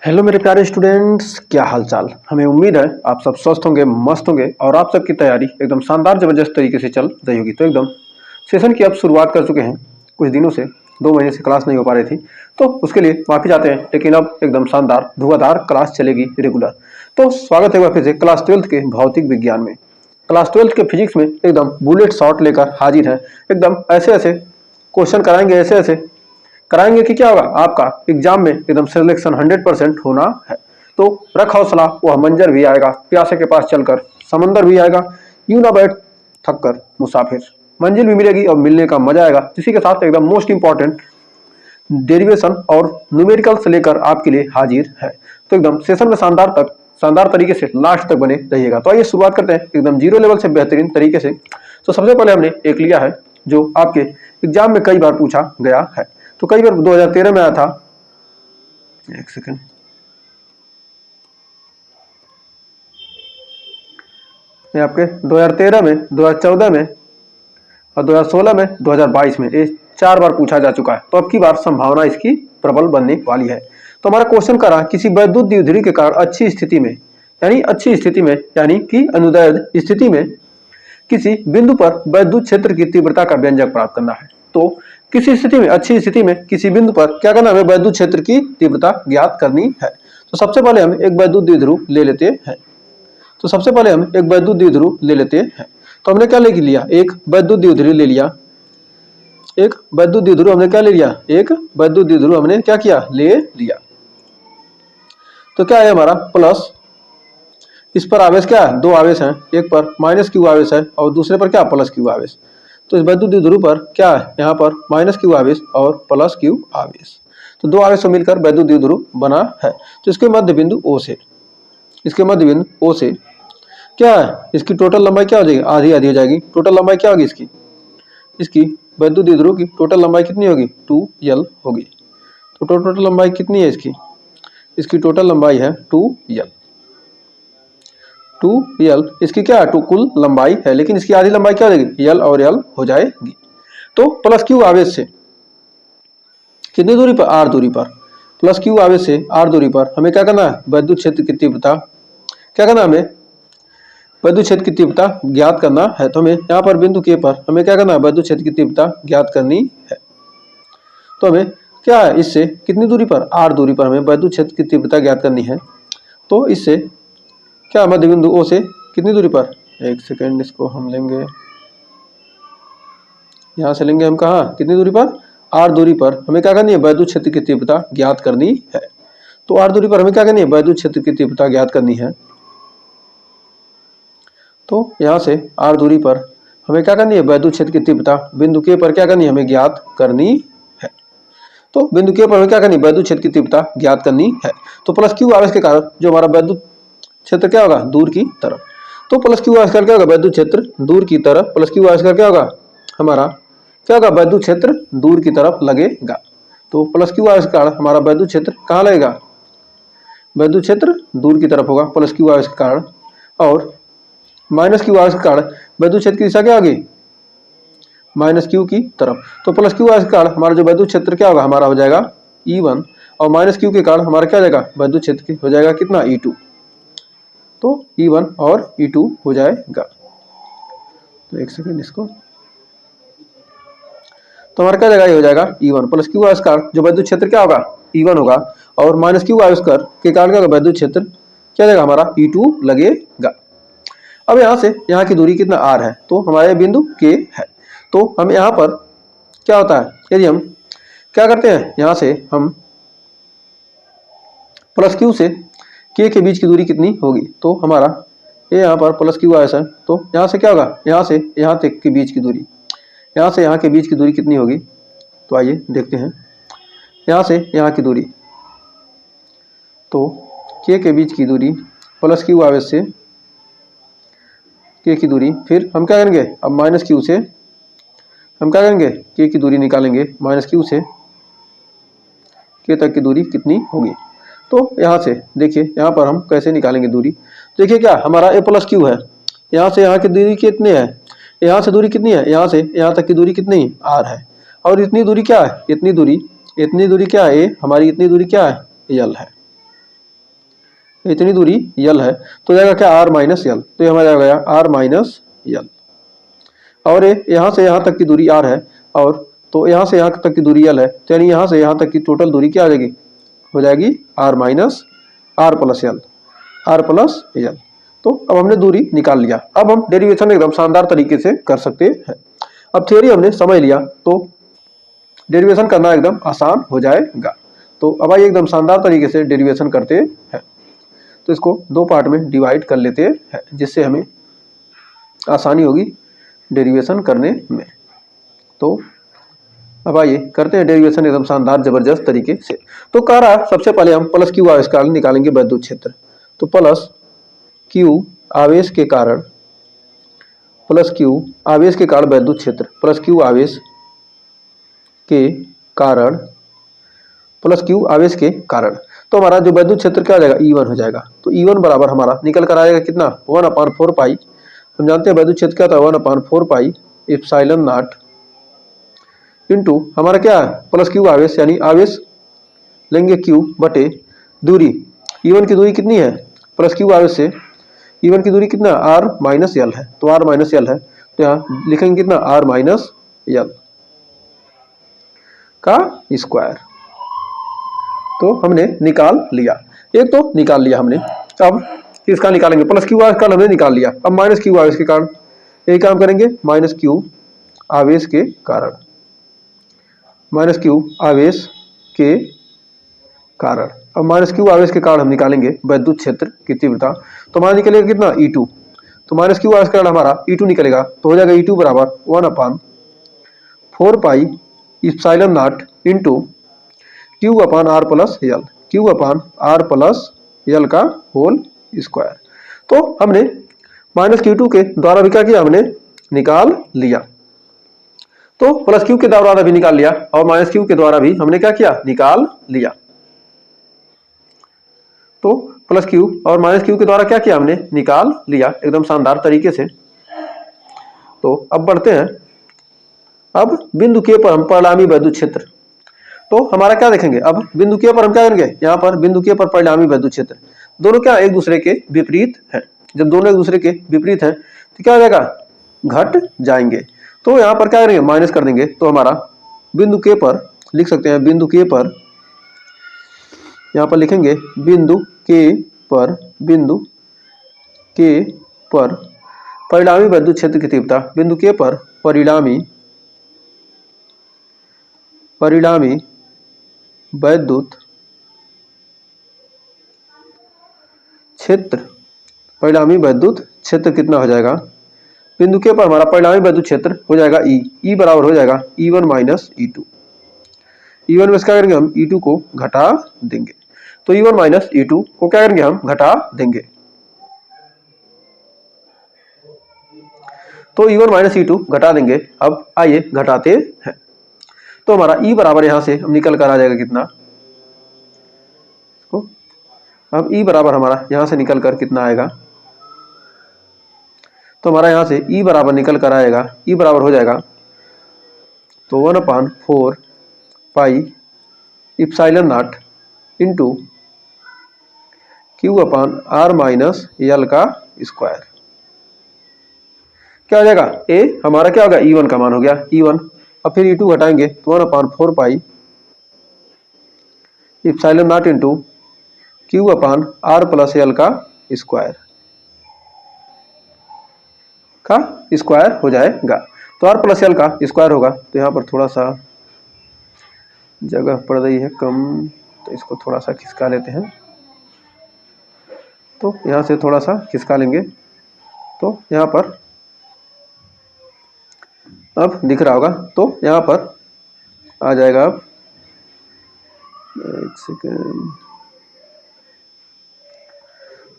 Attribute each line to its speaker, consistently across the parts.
Speaker 1: Hello मेरे प्यारे students, क्या हाल चाल। हमें उम्मीद है आप सब स्वस्थ होंगे, मस्त होंगे और आप सबकी तैयारी एकदम शानदार जबरदस्त तरीके से चल रही होगी। तो एकदम सेशन की अब शुरुआत कर चुके हैं। कुछ दिनों से 2 महीने से क्लास नहीं हो पा रही थी, तो उसके लिए माफी चाहते हैं, लेकिन अब एकदम शानदार धुआंधार क्लास चलेगी रेगुलर। तो स्वागत है वापस से क्लास 12th के भौतिक विज्ञान में। क्लास 12th के फिजिक्स में एकदम बुलेट शॉट लेकर हाजिर है। एकदम ऐसे ऐसे क्वेश्चन कराएंगे, ऐसे ऐसे कराएंगे कि क्या होगा, आपका एग्जाम में एकदम सिलेक्शन 100% होना है। तो रख हौसला, वह मंजर भी आएगा, प्यासे के पास चलकर समंदर भी आएगा, यूं ना बैठ थक कर मुसाफिर, मंजिल भी मिलेगी और मिलने का मजा आएगा। इसी के साथ एकदम मोस्ट इंपॉर्टेंट डेरिवेशन और न्यूमेरिकल से लेकर आपके लिए हाजिर है। तो एकदम सेशन में शानदार तरीके से लास्ट तक बने रहिएगा। तो आइए शुरुआत करते हैं एकदम जीरो लेवल से बेहतरीन तरीके से। तो सबसे पहले हमने एक लिया है जो आपके एग्जाम में कई बार पूछा गया है। तो कई बार 2013 में आया था, एक सेकंड, ये आपके 2013 में, 2014 में और 2016 में, 2022 में, ये 4 बार पूछा जा चुका है। तो अब की बार संभावना इसकी प्रबल बनने वाली है। तो हमारा क्वेश्चन करा, किसी वैद्युत द्विध्रुवी के कारण अच्छी स्थिति में यानी कि अनुदैर्ध स्थिति में किसी बिंदु पर वैद्युत क्षेत्र की तीव्रता का व्यंजक प्राप्त करना है। तो किसी स्थिति में, अच्छी स्थिति में किसी बिंदु पर क्या करना है, वैद्युत क्षेत्र की तीव्रता ज्ञात करनी है। तो सबसे पहले हम एक वैद्युत द्विध्रुव ले लेते हैं। तो हमने क्या ले लिया, एक वैद्युत द्विध्रुव ले लिया। एक वैद्युत द्विध्रुव हमने क्या ले लिया। तो क्या है हमारा प्लस, इस पर आवेश क्या है, 2 आवेश हैं, एक पर -q आवेश है और दूसरे पर क्या, +q आवेश। तो इस वैद्युत द्विध्रुव पर क्या है, यहाँ पर -q आवेश और +q आवेश, तो 2 आवेश मिलकर वैद्युत द्विध्रुव बना है। तो इसके मध्य बिंदु O से क्या है, इसकी टोटल लंबाई क्या हो जाएगी, आधी आधी हो जाएगी। टोटल लंबाई क्या होगी इसकी वैद्युत द्विध्रुव की टोटल लंबाई कितनी होगी, 2l होगी। तो टोटल लंबाई कितनी है इसकी टोटल लंबाई है 2l। इसकी क्या है, 2 कुल लंबाई है, लेकिन इसकी आधी लंबाई क्या हो जाएगी, l और l हो जाएगी। तो +q आवेश से कितनी दूरी पर, r दूरी पर, +q आवेश से r दूरी पर हमें क्या करना है, वैद्युत क्षेत्र की तीव्रता ज्ञात करना है। तो हमें यहाँ पर बिंदु K पर हमें क्या करना है, वैद्युत क्षेत्र की तीव्रता ज्ञात करनी है। तो हमें क्या है, इससे कितनी दूरी पर, r दूरी पर हमें वैद्युत क्षेत्र की तीव्रता ज्ञात करनी है। तो इससे क्या, मध्य बिंदु O से कितनी दूरी पर, एक सेकेंड, इसको हम लेंगे, यहां से लेंगे हम कहा, कितनी दूरी पर, r दूरी पर हमें क्या करनी है, वैद्युत क्षेत्र की तीव्रता ज्ञात करनी है। तो r दूरी पर हमें क्या करनी है, वैद्युत क्षेत्र की तीव्रता ज्ञात करनी है। तो यहां से r दूरी पर हमें क्या करनी है, वैद्युत क्षेत्र की तीव्रता बिंदु K पर क्या करनी है, हमें ज्ञात करनी है। तो बिंदु K पर हमें क्या करनी है, वैद्युत क्षेत्र की तीव्रता ज्ञात करनी है। तो +q आवेश के कारण जो हमारा वैद्युत क्षेत्र क्या होगा, दूर की तरफ। तो +q आवेश क्या होगा, वैद्युत क्षेत्र दूर की तरफ, +q आवेश क्या होगा, हमारा क्या होगा, वैद्युत क्षेत्र दूर की तरफ लगेगा। तो +q आवेश के कारण हमारा वैद्युत क्षेत्र कहाँ लगेगा, वैद्युत क्षेत्र दूर की तरफ होगा +q आवेश के कारण। और -q आवेश के कारण वैद्युत क्षेत्र की दिशा क्या होगी, -q की तरफ। तो +q आवेश के कारण हमारा जो वैद्युत क्षेत्र क्या होगा, हमारा हो जाएगा E1 और -q के कारण हमारा क्या हो जाएगा, वैद्युत क्षेत्र हो जाएगा कितना, E2। तो E1 और E2 हो जाएगा। तो एक सेकेंड, इसको, तो हमारा क्या जाएगा, ये हो जाएगा E1 +q आवेश का जो वैद्युत क्षेत्र क्या होगा, E1 होगा, और -q आवेश के कारण क्या होगा, वैद्युत क्षेत्र क्या जाएगा, हमारा E2 लगेगा। अब यहाँ से यहाँ की दूरी कितना, r है, तो हमारे बिंदु K है। तो हम यहाँ पर क्या होता है, यदि हम क्या करते हैं, यहाँ से हम +q से K के बीच की दूरी कितनी होगी, तो हमारा ये यहाँ पर +q आवेश है, तो यहाँ से क्या होगा, यहाँ से यहाँ तक के बीच की दूरी, यहाँ से यहाँ के बीच की दूरी कितनी होगी। तो आइए देखते हैं, यहाँ से यहाँ की दूरी, तो K के बीच की दूरी +q आवेश से K की दूरी, फिर हम क्या करेंगे, अब -q से हम क्या करेंगे, K की दूरी निकालेंगे, -q से K तक की दूरी कितनी होगी। तो यहाँ से देखिए, यहाँ पर हम कैसे निकालेंगे दूरी। देखिए क्या, हमारा a +q है, यहाँ से यहाँ की दूरी कितनी है, यहाँ से दूरी कितनी है, यहाँ से यहाँ तक की दूरी कितनी, r है, और इतनी दूरी क्या है, इतनी दूरी क्या है, हमारी इतनी दूरी क्या है, l है। इतनी दूरी यल है तो जाएगा क्या आर माइनस यल, तो ये हमारा जाएगा आर माइनस यल। और यहाँ से यहाँ तक की दूरी आर है और तो यहाँ से यहाँ तक की दूरी यल है, तो यानी यहाँ से यहाँ तक की टोटल दूरी क्या आ जाएगी, हो जाएगी r minus r plus l, r plus l. तो अब हमने दूरी निकाल लिया। अब हम डेरिवेशन एकदम शानदार तरीके से कर सकते हैं। अब थ्योरी हमने समझ लिया तो डेरिवेशन करना एकदम आसान हो जाएगा। तो अब आइए एकदम शानदार तरीके से डेरिवेशन करते हैं। तो इसको दो पार्ट में डिवाइड कर लेते हैं जिससे हमें आसानी होगी डेरिवेशन करने में। तो अब आइए करते हैं डेरिवेशन एकदम शानदार जबरदस्त तरीके से। तो कह रहा है सबसे पहले हम प्लस क्यू आवेश कारण निकालेंगे वैद्युत क्षेत्र। तो प्लस क्यू आवेश के कारण, प्लस क्यू आवेश के कारण वैद्युत क्षेत्र, प्लस क्यू आवेश के कारण, प्लस क्यू आवेश के कारण। तो हमारा जो वैद्युत क्षेत्र क्या हो जाएगा, E1 हो जाएगा। तो E1 बराबर हमारा निकल कर आएगा कितना, 1/4 पाई। हम जानते हैं वैद्युत क्षेत्र क्या था, 1/4 पाई एप्सिलॉन नॉट इंटू हमारा क्या है प्लस क्यू आवेश, यानी आवेश लेंगे क्यू बटे दूरी। E1 की दूरी कितनी है प्लस क्यू आवेश से, E1 की दूरी कितना आर माइनस यल है, तो आर माइनस यल है तो यहाँ लिखेंगे कितना आर माइनस यल का स्क्वायर। तो हमने निकाल लिया, एक तो निकाल लिया हमने। अब इसका निकालेंगे, प्लस क्यू आवेश का हमने निकाल लिया। अब माइनस क्यू आवेश के कारण यही काम करेंगे, माइनस क्यू आवेश के कारण, माइनस क्यू आवेश के कारण। अब माइनस क्यू आवेश के कारण हम निकालेंगे वैद्युत क्षेत्र की तीव्रता। तो हमारा निकलेगा कितना E2। तो माइनस क्यू आवेश के कारण हमारा E2 निकलेगा, तो हो जाएगा E2 बराबर 1/4 pi epsilon naught into Q upon r plus l, q upon r plus l का होल स्क्वायर। तो हमने माइनस Q2 के द्वारा भी क्या किया, हमने निकाल लिया। तो प्लस क्यू के द्वारा भी निकाल लिया और माइनस क्यू के द्वारा भी हमने क्या किया, निकाल लिया। तो प्लस क्यू और माइनस क्यू के द्वारा क्या किया, हमने निकाल लिया एकदम शानदार तरीके से। तो अब बढ़ते हैं, अब बिंदु के पर हम परिणामी वैद्युत क्षेत्र। तो हमारा क्या देखेंगे, अब बिंदु के पर हम क्या करेंगे, यहाँ पर बिंदु के पर परिणामी वैद्युत क्षेत्र दोनों क्या एक दूसरे के विपरीत है। जब दोनों एक दूसरे के विपरीत हैं तो क्या हो जाएगा, घट जाएंगे। तो यहाँ पर क्या करेंगे, माइनस कर देंगे। तो हमारा बिंदु के पर लिख सकते हैं, बिंदु के पर यहाँ पर लिखेंगे बिंदु के पर, बिंदु के पर परिणामी वैद्युत क्षेत्र की तीव्रता, बिंदु के पर परिणामी वैद्युत क्षेत्र, परिणामी वैद्युत क्षेत्र कितना हो जाएगा, बिंदु के पर हमारा परिणामी वैद्युत क्षेत्र हो जाएगा ई बराबर हो जाएगा E1 माइनस E2। E1 में क्या करेंगे हम, E2 को घटा देंगे। तो E1 माइनस E2 को क्या करेंगे, हम घटा देंगे। तो E1 माइनस E2 घटा देंगे। अब आइए घटाते हैं। तो हमारा E बराबर यहां से हम निकल कर आ जाएगा कितना, तो अब E बराबर हमारा यहां से निकल कर कितना आएगा, तो हमारा यहां से E बराबर निकल कर आएगा, E बराबर हो जाएगा तो 1/4 pi epsilon naught into Q upon R minus L का स्क्वायर। क्या हो जाएगा, ए हमारा क्या होगा, E1 का मान हो गया E1। अब फिर E2 घटाएंगे तो 1/4 pi epsilon naught into Q upon r plus l का स्क्वायर हो जाएगा। तो आर प्लस यल का स्क्वायर होगा। तो यहाँ पर थोड़ा सा जगह पड़ रही है कम, तो इसको थोड़ा सा खिसका लेते हैं। तो यहाँ से थोड़ा सा खिसका लेंगे तो यहाँ पर अब दिख रहा होगा। तो यहाँ पर आ जाएगा, अब एक सेकेंड,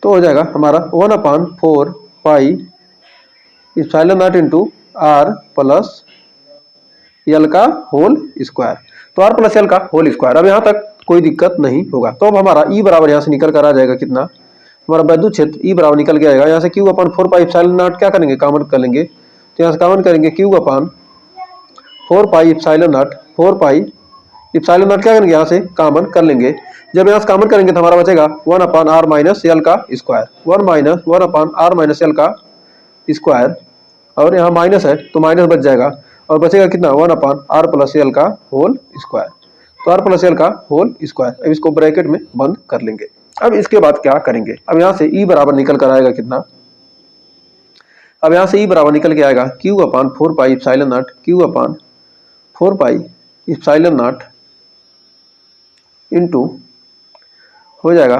Speaker 1: तो हो जाएगा हमारा 1/4 pi epsilon naught into r plus l का होल स्क्वायर। तो आर प्लस यल का होल स्क्वायर। अब यहाँ तक कोई दिक्कत नहीं होगा। तो अब हमारा E बराबर यहाँ से निकल कर आ जाएगा कितना, हमारा वैद्युत क्षेत्र E बराबर निकल के आएगा। यहाँ से Q upon 4 pi epsilon not क्या करेंगे, कॉमन कर लेंगे। तो यहाँ से कॉमन करेंगे Q upon 4 pi epsilon not, 4 pi epsilon not क्या करेंगे, यहाँ से कॉमन कर लेंगे। जब यहाँ से कॉमन करेंगे तो हमारा बचेगा 1/r माइनस एल का स्क्वायर, 1/r माइनस एल का स्क्वायर, और यहाँ माइनस है तो माइनस बच जाएगा और बचेगा कितना 1/r प्लस एल का होल स्क्वायर। तो r प्लस एल का होल स्क्वायर, अब इसको ब्रैकेट में बंद कर लेंगे। अब इसके बाद क्या करेंगे, अब यहाँ से e बराबर निकल कर आएगा कितना, अब यहाँ से e बराबर निकल के आएगा q/4 pi epsilon not, q/4 pi epsilon naught into हो जाएगा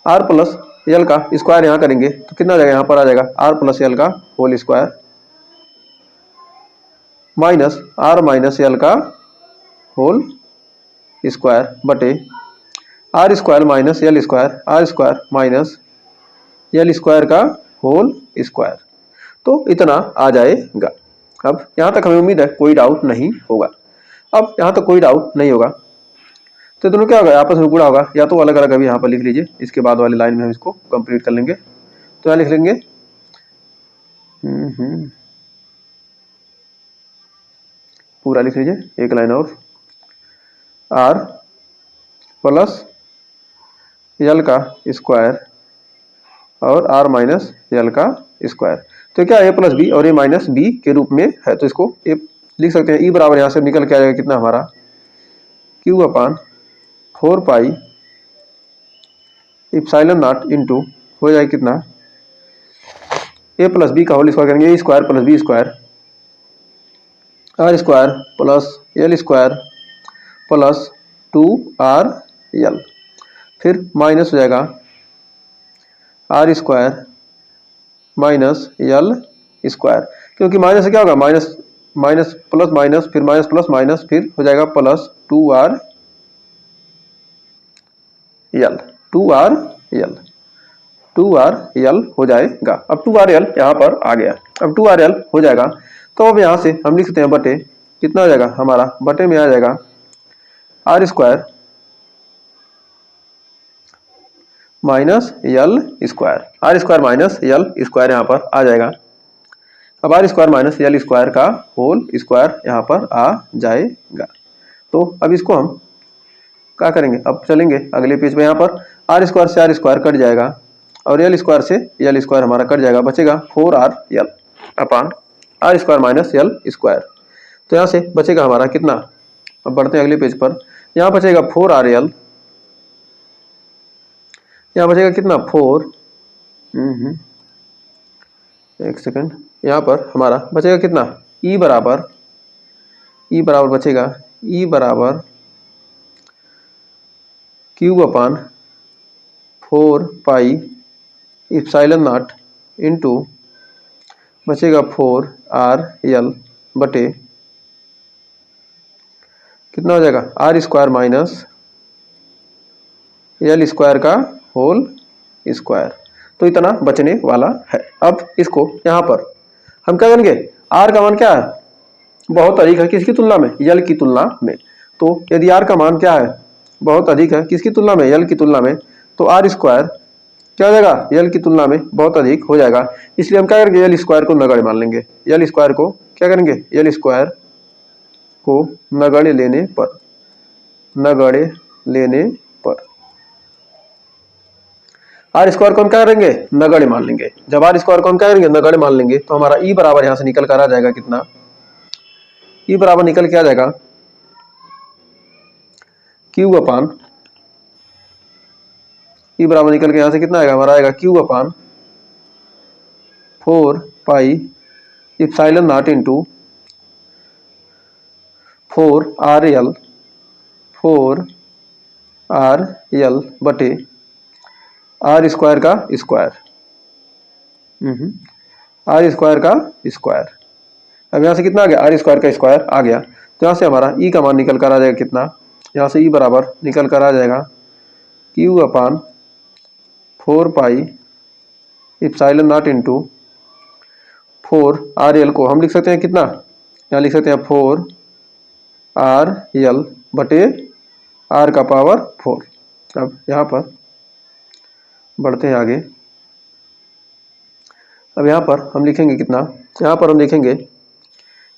Speaker 1: r प्लस एल का स्क्वायर, यहाँ करेंगे तो कितना आ जाएगा, यहाँ पर आ जाएगा r प्लस एल का whole square minus r minus l का होल स्क्वायर बटे r square minus L square, are square minus L square का होल स्क्वायर। तो इतना आ जाएगा। अब यहाँ तक हमें उम्मीद है कोई डाउट नहीं होगा। अब यहाँ तक कोई डाउट नहीं होगा तो दोनों क्या होगा, आपस में गुणा होगा, या तो अलग अलग अभी यहाँ पर लिख लीजिए, इसके बाद वाली लाइन में हम इसको कंप्लीट कर लेंगे। तो यहाँ लिख लेंगे पूरा लिख लीजिए, एक लाइन और, आर प्लस एल का स्क्वायर और आर माइनस एल का स्क्वायर। तो क्या ए प्लस बी और ए माइनस बी के रूप में है, तो इसको ए लिख सकते हैं। ई बराबर यहाँ से निकल के आ जाएगा कितना हमारा q/4 पाई इप्सिलॉन नॉट इंटू हो जाएगा कितना ए प्लस बी का होल स्क्वायर करेंगे, A square plus B square, are square plus L square plus 2rl, फिर माइनस हो जाएगा are square minus L square, क्योंकि माइनस से क्या होगा, माइनस माइनस प्लस माइनस फिर माइनस प्लस माइनस फिर हो जाएगा प्लस 2rl, 2rl हो जाएगा। अब 2rl यहाँ पर आ गया, अब 2rl हो जाएगा तो अब यहाँ से हम लिख सकते हैं बटे कितना हो जाएगा हमारा, बटे में आ जाएगा are square minus L square, are square minus L square यहाँ पर आ जाएगा। अब r square minus L square का होल स्क्वायर यहाँ पर आ जाएगा। तो अब इसको हम क्या करेंगे, अब चलेंगे अगले पेज पे, यहाँ पर आर स्क्वायर से आर स्क्वायर कट जाएगा और एल स्क्वायर से एल स्क्वायर हमारा कट जाएगा, बचेगा 4rl upon r square minus L square. तो यहाँ से बचेगा हमारा कितना, अब बढ़ते हैं अगले पेज पर, यहाँ बचेगा 4rl, यहाँ बचेगा कितना 4 एक सेकंड, यहाँ पर हमारा बचेगा कितना ई बराबर बचेगा ई बराबर q/4 पाई इप्सिलॉन नॉट इंटू बचेगा 4rl बटे कितना हो जाएगा are square minus L square का होल स्क्वायर। तो इतना बचने वाला है। अब इसको यहाँ पर हम क्या करेंगे, आर का मान क्या है, बहुत अधिक है किसकी तुलना में, यल की तुलना में। तो यदि आर का मान क्या है, बहुत अधिक है किसकी तुलना में, यल की तुलना में, तो आर स्क्वायर क्या हो जाएगा, यल की तुलना में बहुत अधिक हो जाएगा। इसलिए हम क्या करेंगे, यल स्क्वायर को नगण्य मान लेंगे, यल स्क्वायर को क्या करेंगे, यल स्क्वायर को नगण्य लेने पर आर स्क्वायर को हम क्या करेंगे, नगण्य मान लेंगे। जब आर स्क्वायर को हम क्या करेंगे, नगण्य मान लेंगे, तो हमारा ई बराबर यहां से निकल कर आ जाएगा कितना, ई बराबर निकल के आ जाएगा q/, ई बराबर निकल के यहां से कितना आएगा हमारा, आएगा q/4 पाई इप्सिलॉन नॉट इंटू 4rl बटे आर स्क्वायर का स्क्वायर, आर स्क्वायर का स्क्वायर। अब यहाँ से कितना आ गया, आर स्क्वायर का स्क्वायर आ गया। तो यहाँ से हमारा ई का मान निकल कर आ जाएगा कितना, यहाँ से ई बराबर निकल कर आ जाएगा q/4 पाई इप्सिलॉन नॉट इंटू 4rl को हम लिख सकते हैं कितना, यहाँ लिख सकते हैं 4rl बटे r का पावर 4। अब यहाँ पर बढ़ते हैं आगे, अब यहाँ पर हम लिखेंगे कितना, यहाँ पर हम लिखेंगे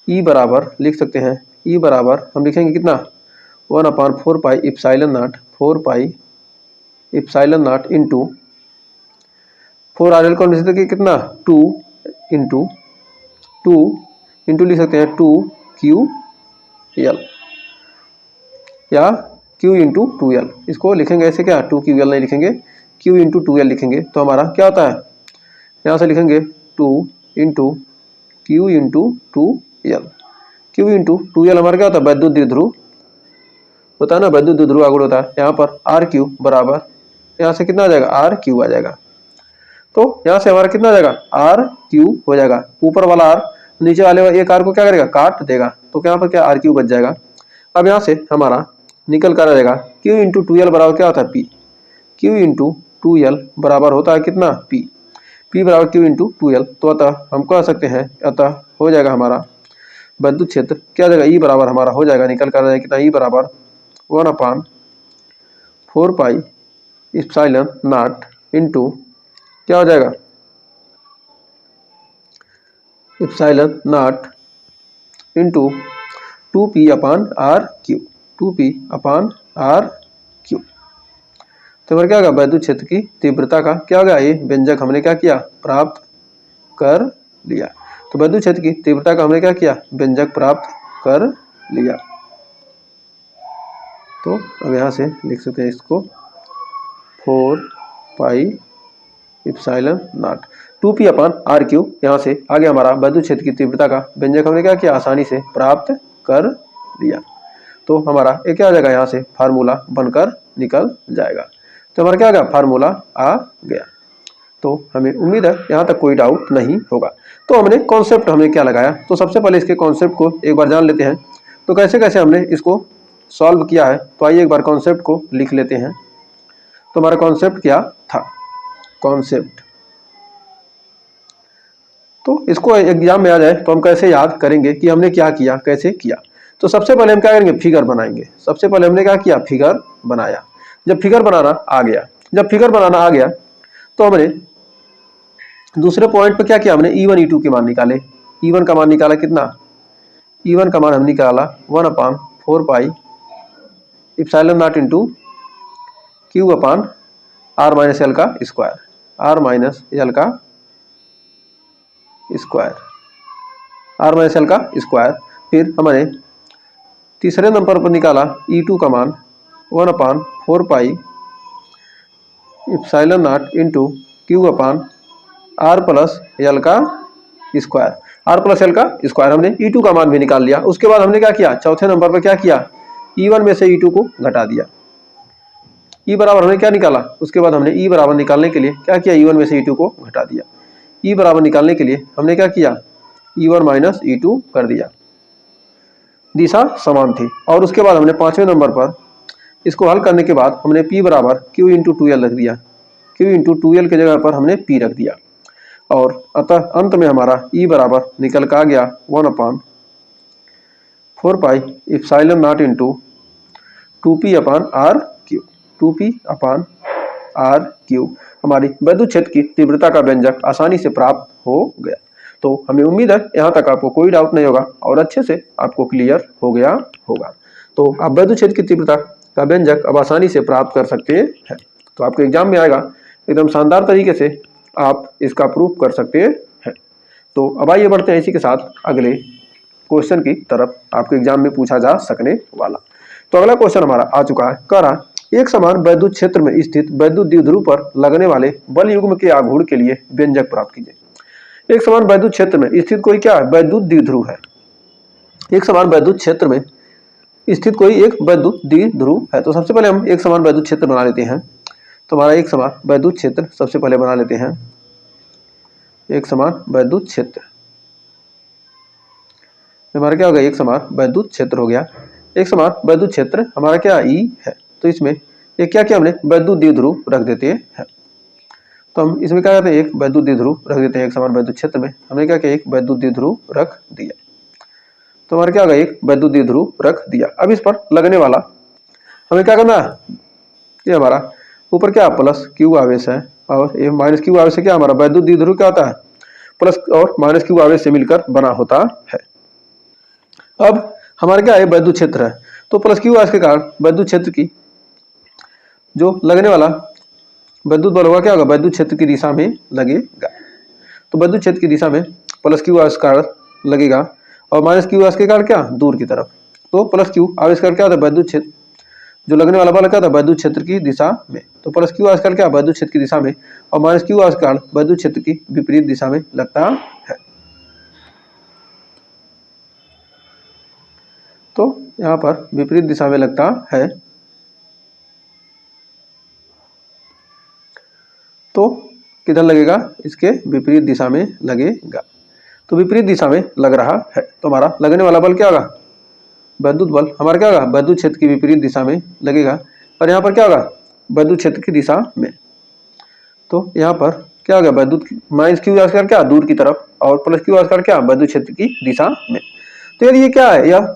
Speaker 1: ई बराबर लिख सकते हैं, ई बराबर हम लिखेंगे कितना 1/4 pi epsilon naught into 4 RL को लिख सकते हैं कितना 2 इंटू लिख सकते हैं 2QL या Q इंटू 2L। इसको लिखेंगे ऐसे क्या 2QL नहीं लिखेंगे, Q इंटू 2L लिखेंगे। तो हमारा क्या होता है, यहाँ से लिखेंगे 2 into Q into 2L। Q into 2L हमारा क्या होता है, वैद्युत द्विध्रुव होता है ना, वैद्युत द्विध्रुव आगुण होता है। यहाँ पर RQ बराबर यहाँ से कितना आ जाएगा RQ आ जाएगा। तो यहाँ से हमारा कितना आ जाएगा RQ हो जाएगा। ऊपर वाला R नीचे वाले एक R को क्या करेगा काट देगा, तो यहाँ पर क्या RQ बच जाएगा। अब यहाँ से हमारा निकल कर आ जाएगा Q इंटू 2L बराबर क्या होता है P। Q इंटू 2L बराबर होता है कितना P बराबर Q इंटू 2L। तो अतः हम कह सकते हैं, अतः हो जाएगा हमारा विद्युत क्षेत्र क्या हो जाएगा E बराबर हमारा हो जाएगा निकल कर आ जाएगा कितना E बराबर 1/4 पाई इप्सिलॉन नॉट इंटू क्या हो जाएगा इप्सिलॉन नॉट इंटू 2P अपान RQ 2P/RQ। तो हमारा क्या होगा विद्युत क्षेत्र की तीव्रता का क्या होगा, ये व्यंजक हमने क्या किया प्राप्त कर लिया। तो विद्युत क्षेत्र की तीव्रता का हमने क्या किया व्यंजक प्राप्त कर लिया। तो अब यहाँ से लिख सकते हैं इसको 4 पाई इप्सिलॉन नॉट 2P/RQ। यहाँ से आगे हमारा विद्युत क्षेत्र की तीव्रता का व्यंजक हमने क्या किया आसानी से प्राप्त कर लिया। तो हमारा ये क्या आ जाएगा, यहाँ से फार्मूला बनकर निकल जाएगा। तो हमारा क्या आ गया फार्मूला आ गया। तो हमें उम्मीद है यहाँ तक कोई डाउट नहीं होगा। तो हमने कॉन्सेप्ट हमने क्या लगाया, तो सबसे पहले इसके कॉन्सेप्ट को एक बार जान लेते हैं। तो कैसे कैसे हमने इसको सॉल्व किया है, तो आइए एक बार कॉन्सेप्ट को लिख लेते हैं। तो हमारा कॉन्सेप्ट क्या था, कॉन्सेप्ट तो इसको एग्जाम में आ जाए तो हम कैसे याद करेंगे कि हमने क्या किया कैसे किया। तो सबसे पहले हम क्या करेंगे फिगर बनाएंगे। सबसे पहले हमने क्या किया फिगर बनाया। जब फिगर बनाना आ गया तो हमने दूसरे पॉइंट पे क्या किया, हमने E1 E2 के मान निकाले। E1 का मान निकाला कितना, E1 का मान हम निकाला 1/4 pi epsilon naught into Q upon R minus L का स्क्वायर फिर हमने तीसरे नंबर पर निकाला E2 का मान 1/4 pi epsilon naught into Q upon R plus L का स्क्वायर। हमने E2 का मान भी निकाल लिया। उसके बाद हमने क्या किया, चौथे नंबर पर क्या किया, E1 में से E2 को घटा दिया। E बराबर हमने क्या निकाला, उसके बाद हमने E बराबर निकालने के लिए क्या किया, E1 में से E2 को घटा दिया। E बराबर निकालने के लिए हमने क्या किया, E1 माइनस E2 कर दिया। दिशा समान थी। और उसके बाद हमने पांचवें नंबर पर इसको हल करने के बाद हमने P बराबर Q इंटू 2L रख दिया। Q इंटू 2L के जगह पर हमने P रख दिया। और अतः अंत में हमारा E बराबर निकल कर आ गया 1/4 pi epsilon naught into 2P/RQ। हमारी विद्युत क्षेत्र की तीव्रता का व्यंजक आसानी से प्राप्त हो गया। तो हमें उम्मीद है यहाँ तक आपको कोई डाउट नहीं होगा और अच्छे से आपको क्लियर हो गया होगा। तो आप विद्युत क्षेत्र की तीव्रता का व्यंजक अब आसानी से प्राप्त कर सकते हैं। तो आपके एग्जाम में आएगा एकदम शानदार तरीके से आप इसका प्रूफ कर सकते हैं। तो अब आइए बढ़ते हैं इसी के साथ अगले क्वेश्चन की तरफ, आपके एग्जाम में पूछा जा सकने वाला। तो अगला क्वेश्चन हमारा आ चुका है, कह रहा एक समान विद्युत क्षेत्र में स्थित विद्युत द्विध्रुव पर लगने वाले बल युग्म के आघूर्ण के लिए व्यंजक प्राप्त कीजिए। एक समान विद्युत क्षेत्र में स्थित कोई क्या है, विद्युत द्विध्रुव है। एक समान विद्युत क्षेत्र में स्थित कोई एक विद्युत द्विध्रुव है। तो सबसे पहले हम एक समान विद्युत क्षेत्र बना लेते हैं। तो हमारा एक समान विद्युत क्षेत्र सबसे पहले बना लेते हैं। एक समान विद्युत क्षेत्र हमारा क्या हो गया, एक समान विद्युत क्षेत्र हो गया। एक समान विद्युत क्षेत्र हमारा क्या E है। तो इसमें एक क्या किया हमने विद्युत द्विध्रुव रख देते हैं। तो हम इसमें क्या करते हैं, एक विद्युत द्विध्रुव रख देते हैं। एक समान विद्युत क्षेत्र में हमने क्या किया, एक विद्युत द्विध्रुव रख दिया। तो हमारा क्या होगा, एक विद्युत द्विध्रुव रख दिया। अब इस पर लगने वाला हमें क्या करना है, ये हमारा ऊपर क्या प्लस Q आवेश है और ये माइनस Q आवेश से क्या हमारा विद्युत द्विध्रुव क्या होता है, प्लस और माइनस Q आवेश से मिलकर बना होता है। अब हमारा क्या है विद्युत क्षेत्र है। तो प्लस क्यू आर के कारण वैद्युत क्षेत्र की जो लगने वाला वैद्युत बल होगा क्या होगा, वैद्युत क्षेत्र की दिशा में लगेगा। तो वैद्युत क्षेत्र की दिशा में प्लस क्यू आविष्कार लगेगा और माइनस क्यू आविष्कार कारण क्या, दूर की तरफ। तो प्लस क्यू आविष्कार क्या होता है, वैद्युत क्षेत्र जो लगने वाला बल क्या होता है, वैद्युत क्षेत्र की दिशा में। तो प्लस क्यू आविष्कार क्या, वैद्युत क्षेत्र की दिशा में, और माइनस क्यू आविष्कार वैद्युत क्षेत्र की विपरीत दिशा में लगता है। तो यहाँ पर विपरीत दिशा में लगता है। तो किधर लगेगा, इसके विपरीत दिशा में लगेगा। तो विपरीत दिशा में लग रहा है तो हमारा लगने वाला बल क्या होगा, वैद्युत बल हमारा क्या होगा, वैद्युत क्षेत्र की विपरीत दिशा में लगेगा। और यहाँ पर क्या होगा, वैद्युत क्षेत्र की दिशा में। तो यहाँ पर क्या होगा, वैद्युत माइनस क्यू आविष्कार क्या, दूर की तरफ, और प्लस क्यू आविष्कार क्या, वैद्युत क्षेत्र की दिशा में। तो यार ये क्या है, यह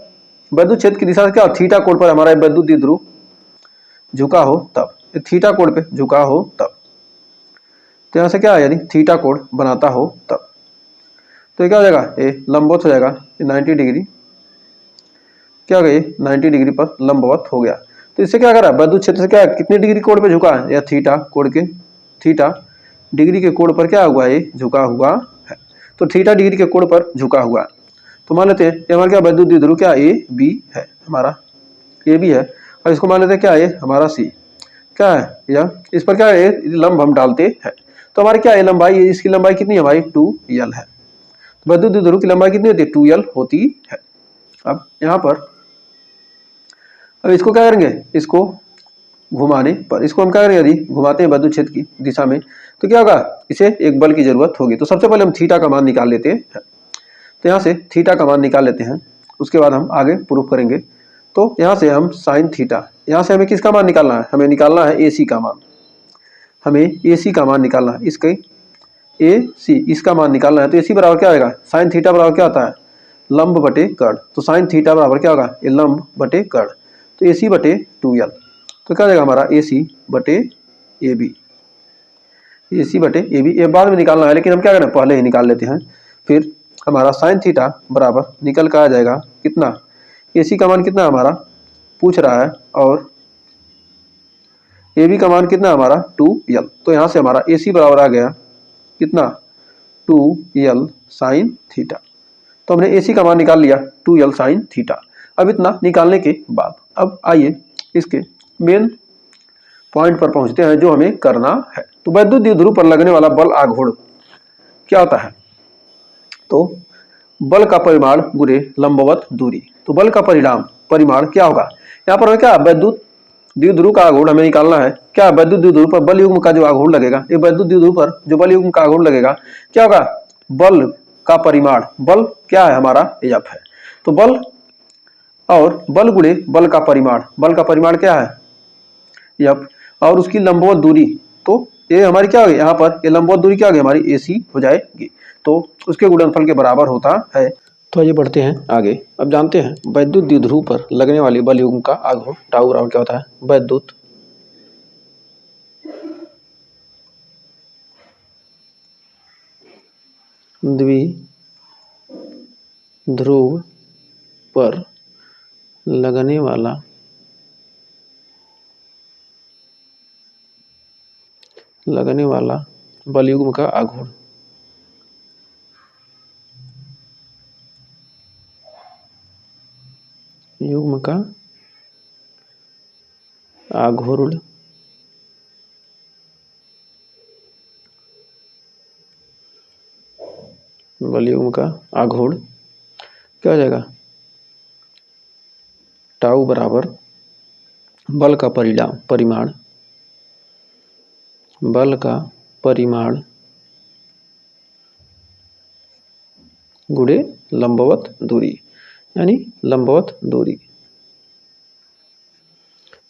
Speaker 1: वैद्युत क्षेत्र की दिशा से क्या, थीटा कोण पर हमारा वैद्युत द्विध्रुव झुका हो तब, थीटा कोण पे झुका हो तब। तो यहाँ से क्या है, यानी थीटा कोण बनाता हो तब। तो ये क्या हो जाएगा, ये लंबवत हो जाएगा, ये 90 डिग्री क्या हो गया, ये 90 डिग्री पर लंबवत हो गया। तो इससे क्या करा, वैद्युत क्षेत्र से क्या कितने डिग्री कोण पे झुका है, या थीटा कोण के, थीटा डिग्री के कोण पर क्या हुआ, ये झुका हुआ है। तो थीटा डिग्री के कोण पर झुका हुआ। तो मान लेते हैं ये हमारा क्या, वैद्युत द्विध्रुव क्या ए बी है, हमारा ए बी है, और इसको मान लेते हैं क्या है, हमारा सी क्या है, या इस पर क्या है, लंब हम डालते हैं। तो हमारी क्या है लंबाई, इसकी लंबाई कितनी है, हमारी 2l है। तो वैद्युत द्विध्रुव की लंबाई कितनी होती है, 2l होती है। अब यहाँ पर अब इसको क्या करेंगे, इसको घुमाने पर, इसको हम क्या करेंगे, यदि घुमाते हैं वैद्युत क्षेत्र की दिशा में तो क्या होगा, इसे एक बल की जरूरत होगी। तो सबसे पहले हम थीटा का मान निकाल लेते हैं। तो यहाँ से थीटा का मान निकाल लेते हैं, उसके बाद हम आगे प्रूफ करेंगे। तो यहाँ से हम साइन थीटा, यहाँ से हमें किसका मान निकालना है, हमें निकालना है ए सी का मान, हमें ए सी का मान निकालना है, इसके ए सी इसका मान निकालना है। तो ए सी बराबर क्या आएगा, साइन थीटा बराबर क्या होता है, लंब बटे कर्ण। तो साइन थीटा बराबर क्या होगा, ये लंब बटे कर्ण। तो ए सी बटे 2l, तो क्या जाएगा हमारा ए सी बटे ए बी, ए सी बटे ए बी। ये बाद में निकालना है, लेकिन हम क्या करें, पहले ही निकाल लेते हैं। फिर हमारा साइन थीटा बराबर निकल कर आ जाएगा कितना, ए सी का मान कितना हमारा पूछ रहा है, और ए बी का मान कितना हमारा 2l। तो यहाँ से हमारा ए सी बराबर आ गया कितना, 2l साइन थीटा। तो हमने ए सी का मान निकाल लिया 2l साइन थीटा। अब इतना निकालने के बाद अब आइए इसके मेन पॉइंट पर पहुंचते हैं जो हमें करना है। तो वैद्युत द्विध्रुव पर लगने वाला बल आघूर्ण क्या होता है, तो बल का परिमाण गुणे लंबवत दूरी। तो बल का परिमाण क्या होगा, यहाँ पर हमें क्या, वैद्युत द्विध्रुव का आघूर्ण हमें निकालना है। क्या, वैद्युत द्विध्रुव पर बल युग्म का जो आघूर्ण लगेगा, ये वैद्युत द्विध्रुव पर जो बल युग्म का आघूर्ण लगेगा क्या होगा, बल का परिमाण, बल क्या है हमारा एफ है। तो बल और बल गुणे बल का परिमाण क्या है एफ, और उसकी लंबवत दूरी। तो ये हमारी क्या होगी, यहाँ पर ये लंबवत दूरी क्या होगी, हमारी ए सी हो जाएगी। तो उसके गुणनफल के बराबर होता है। तो आइए बढ़ते हैं आगे। अब जानते हैं वैद्युत द्विध्रुव पर लगने वाली बल युग्म का आघूर्ण टाउ बराबर क्या होता है, वैद्युत द्विध्रुव पर लगने वाला बल युग्म का आघूर्ण बल युग्म का आघूर्ण क्या हो जाएगा, टाउ बराबर बल का परिमाण गुणे लंबवत दूरी, यानी लंबवत दूरी।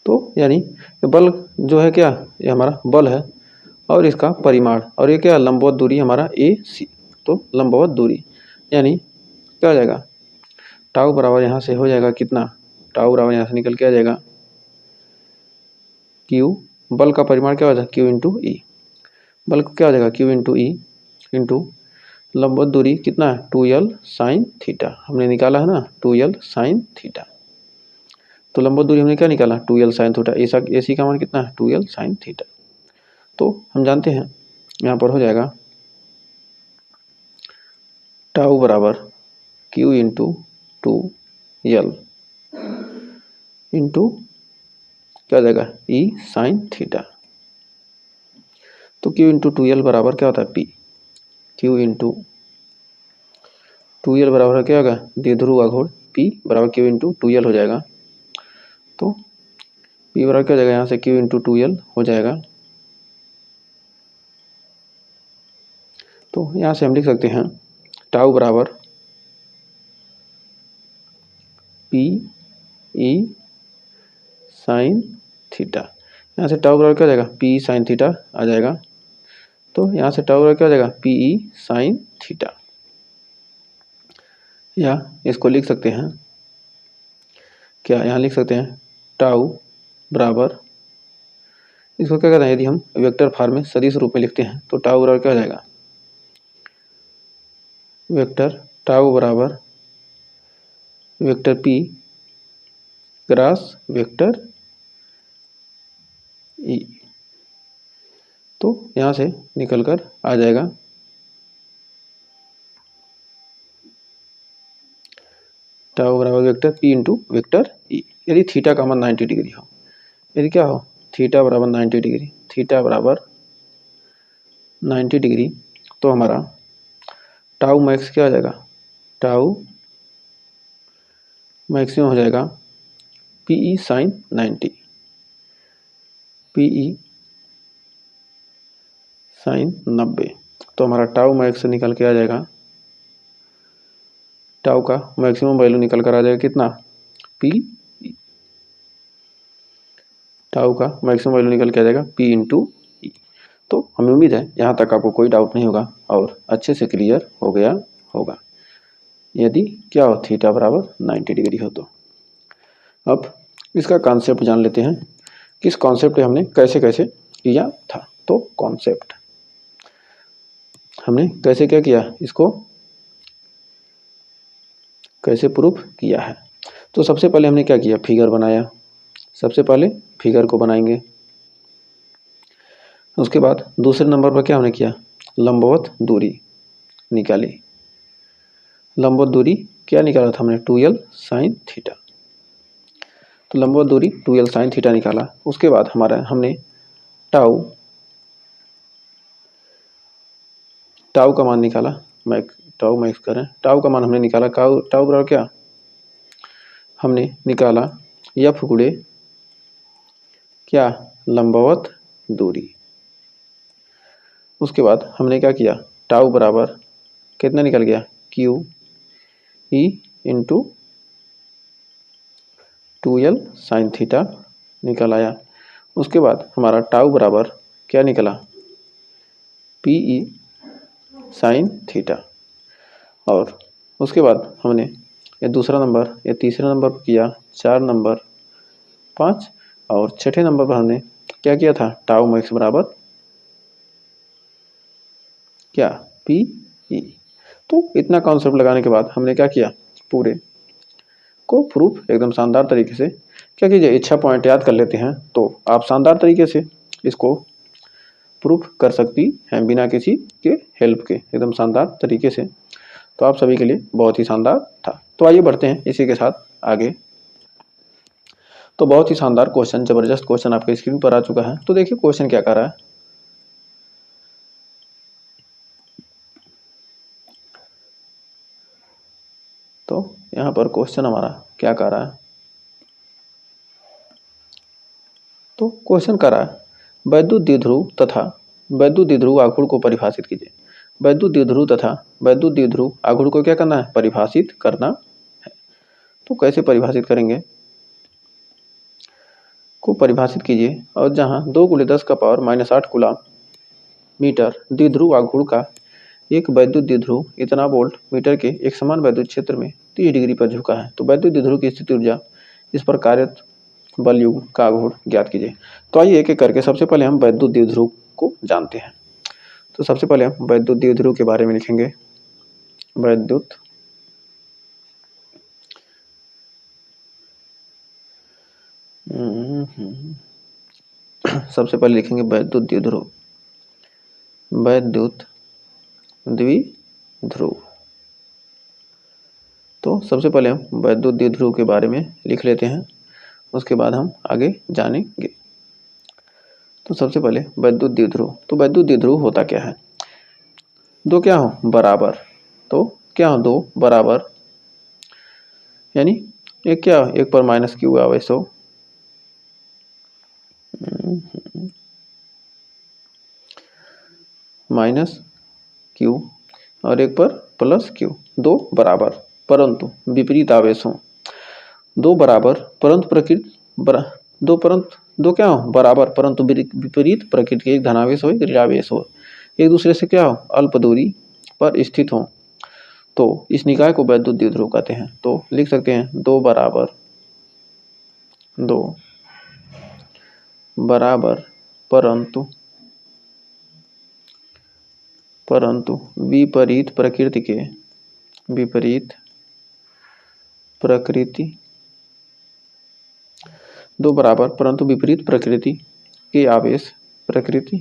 Speaker 1: तो यानी बल जो है क्या, ये हमारा बल है और इसका परिमाण, और ये क्या, लंबवत दूरी हमारा ए सी। तो लंबवत दूरी यानी क्या हो जाएगा, टाउ बराबर यहाँ से हो जाएगा कितना, टाउ बराबर यहाँ से निकल के आ जाएगा क्यू, बल का परिमाण क्या हो जाएगा, क्यू इंटू ई, बल क्या हो जाएगा, क्यू इंटू ई इंटू लंबवत दूरी कितना है, 2l साइन थीटा, हमने निकाला है ना 2l साइन थीटा। तो लंबवत दूरी हमने क्या निकाला 2l साइन थीटा, ऐसा AC का मान कितना है 2l साइन थीटा। तो हम जानते हैं यहाँ पर हो जाएगा टाउ बराबर Q इंटू 2l इंटू क्या हो जाएगा E साइन थीटा। तो Q इंटू 2l बराबर क्या होता है P, Q इंटू 2l बराबर क्या होगा द्विध्रुव आघूर्ण, P बराबर Q इंटू 2l हो जाएगा। तो P बराबर क्या हो जाएगा यहाँ से Q इंटू 2l हो जाएगा। तो यहाँ से हम लिख सकते हैं टाउ बराबर P E साइन थीटा। यहाँ से टाउ बराबर क्या हो जाएगा P साइन थीटा आ जाएगा। तो यहाँ से टाउ बराबर क्या हो जाएगा P E साइन थीटा, या इसको लिख सकते हैं क्या, यहाँ लिख सकते हैं टाउ बराबर, इसको क्या कहते हैं यदि हम वेक्टर फॉर्म में सदिश रूप में लिखते हैं तो टाउ बराबर क्या हो जाएगा वेक्टर टाउ बराबर vector P cross vector E। तो यहाँ से निकल कर आ जाएगा टाउ बराबर vector P into vector E। यदि थीटा का मान 90 डिग्री हो, यदि क्या हो थीटा बराबर 90 डिग्री, थीटा बराबर 90 डिग्री, तो हमारा टाउ मैक्स क्या हो जाएगा, टाउ मैक्सिमम हो जाएगा PE साइन 90, PE साइन 90। तो हमारा टाउ मैक्स निकल के आ जाएगा, टाउ का मैक्सिमम वैल्यू निकल कर आ जाएगा कितना P, टाउ का मैक्सिमम वैल्यू निकल के आ जाएगा P इंटू E। तो हमें उम्मीद है यहाँ तक आपको कोई डाउट नहीं होगा और अच्छे से क्लियर हो गया होगा, यदि क्या हो थीटा बराबर 90 डिग्री हो तो। अब इसका कॉन्सेप्ट जान लेते हैं, किस कॉन्सेप्ट पे हमने कैसे कैसे किया था। तो कॉन्सेप्ट हमने कैसे क्या किया, इसको कैसे प्रूफ किया है। तो सबसे पहले हमने क्या किया, फिगर बनाया। सबसे पहले फिगर को बनाएंगे, उसके बाद दूसरे नंबर पर क्या हमने किया, लंबवत दूरी निकाली। लंबवत दूरी क्या निकाला था हमने 2l साइन थीटा। तो लंबवत दूरी 2l साइन थीटा निकाला। उसके बाद हमारा हमने टाउ का मान निकाला, टाउ मैक्स करें, टाउ का मान हमने निकाला, टाउ बराबर क्या हमने निकाला f गुणे क्या लंबवत दूरी। उसके बाद हमने क्या किया, टाउ बराबर कितना निकल गया Q E into 2l sine theta निकल आया। उसके बाद हमारा टाउ बराबर क्या निकला PE साइन थीटा। और उसके बाद हमने ये दूसरा नंबर, ये तीसरा नंबर पर किया, 4 नंबर, 5 और छठे नंबर पर हमने क्या किया था, टाउ मैक्स बराबर क्या PE। तो इतना कॉन्सेप्ट लगाने के बाद हमने क्या किया, पूरे को प्रूफ एकदम शानदार तरीके से क्या कीजिए, इच्छा पॉइंट याद कर लेते हैं तो आप शानदार तरीके से इसको प्रूफ कर सकती हैं बिना किसी के हेल्प के, एकदम शानदार तरीके से। तो आप सभी के लिए बहुत ही शानदार था। तो आइए बढ़ते हैं इसी के साथ आगे। तो बहुत ही शानदार क्वेश्चन, जबरदस्त क्वेश्चन आपके स्क्रीन पर आ चुका है। तो देखिए क्वेश्चन क्या कर रहा है। तो यहाँ पर क्वेश्चन हमारा क्या कर रहा है, तो क्वेश्चन कर रहा है वैद्युत द्विध्रुव तथा वैद्युत द्विध्रुव आघूर्ण को परिभाषित कीजिए। वैद्युत द्विध्रुव तथा वैद्युत द्विध्रुव आघूर्ण को क्या करना है, परिभाषित करना है। तो कैसे परिभाषित करेंगे, को परिभाषित कीजिए। और जहां 2 × 10⁻⁻8 कूलम मीटर द्विध्रुव आघूर्ण का एक वैद्युत द्विध्रुव इतना वोल्ट मीटर के एक समान वैद्युत क्षेत्र में 30 डिग्री पर झुका है, तो वैद्युत द्विध्रुव की स्थिति ऊर्जा इस पर कार्यरत बल युग्म का आघूर्ण ज्ञात कीजिए। तो आइए एक एक करके सबसे पहले हम वैद्युत द्विध्रुव को जानते हैं। तो सबसे पहले हम वैद्युत द्विध्रुव के बारे में लिखेंगे। वैद्युत
Speaker 2: सबसे पहले लिखेंगे वैद्युत द्विध्रुव, वैद्युत द्विध्रुव। तो सबसे पहले हम वैद्युत द्विध्रुव के बारे में लिख लेते हैं, उसके बाद हम आगे जानेंगे। तो सबसे पहले वैद्युत द्विध्रुव। तो वैद्युत द्विध्रुव होता क्या है? दो क्या हो? बराबर। तो क्या हो? दो बराबर, यानी एक क्या हो? एक पर माइनस क्यू आवेश हो, माइनस क्यू, और एक पर प्लस क्यू, दो बराबर परंतु विपरीत आवेश हो। दो बराबर परंतु दो क्या हो? बराबर परंतु विपरीत प्रकृति के, एक धनावेश हो एक ऋणावेश हो, एक दूसरे से क्या हो? अल्प दूरी पर स्थित हो, तो इस निकाय को वैद्युत द्विध्रुव कहते हैं। तो लिख सकते हैं दो बराबर परंतु विपरीत प्रकृति के, दो बराबर परंतु विपरीत प्रकृति के आवेश, प्रकृति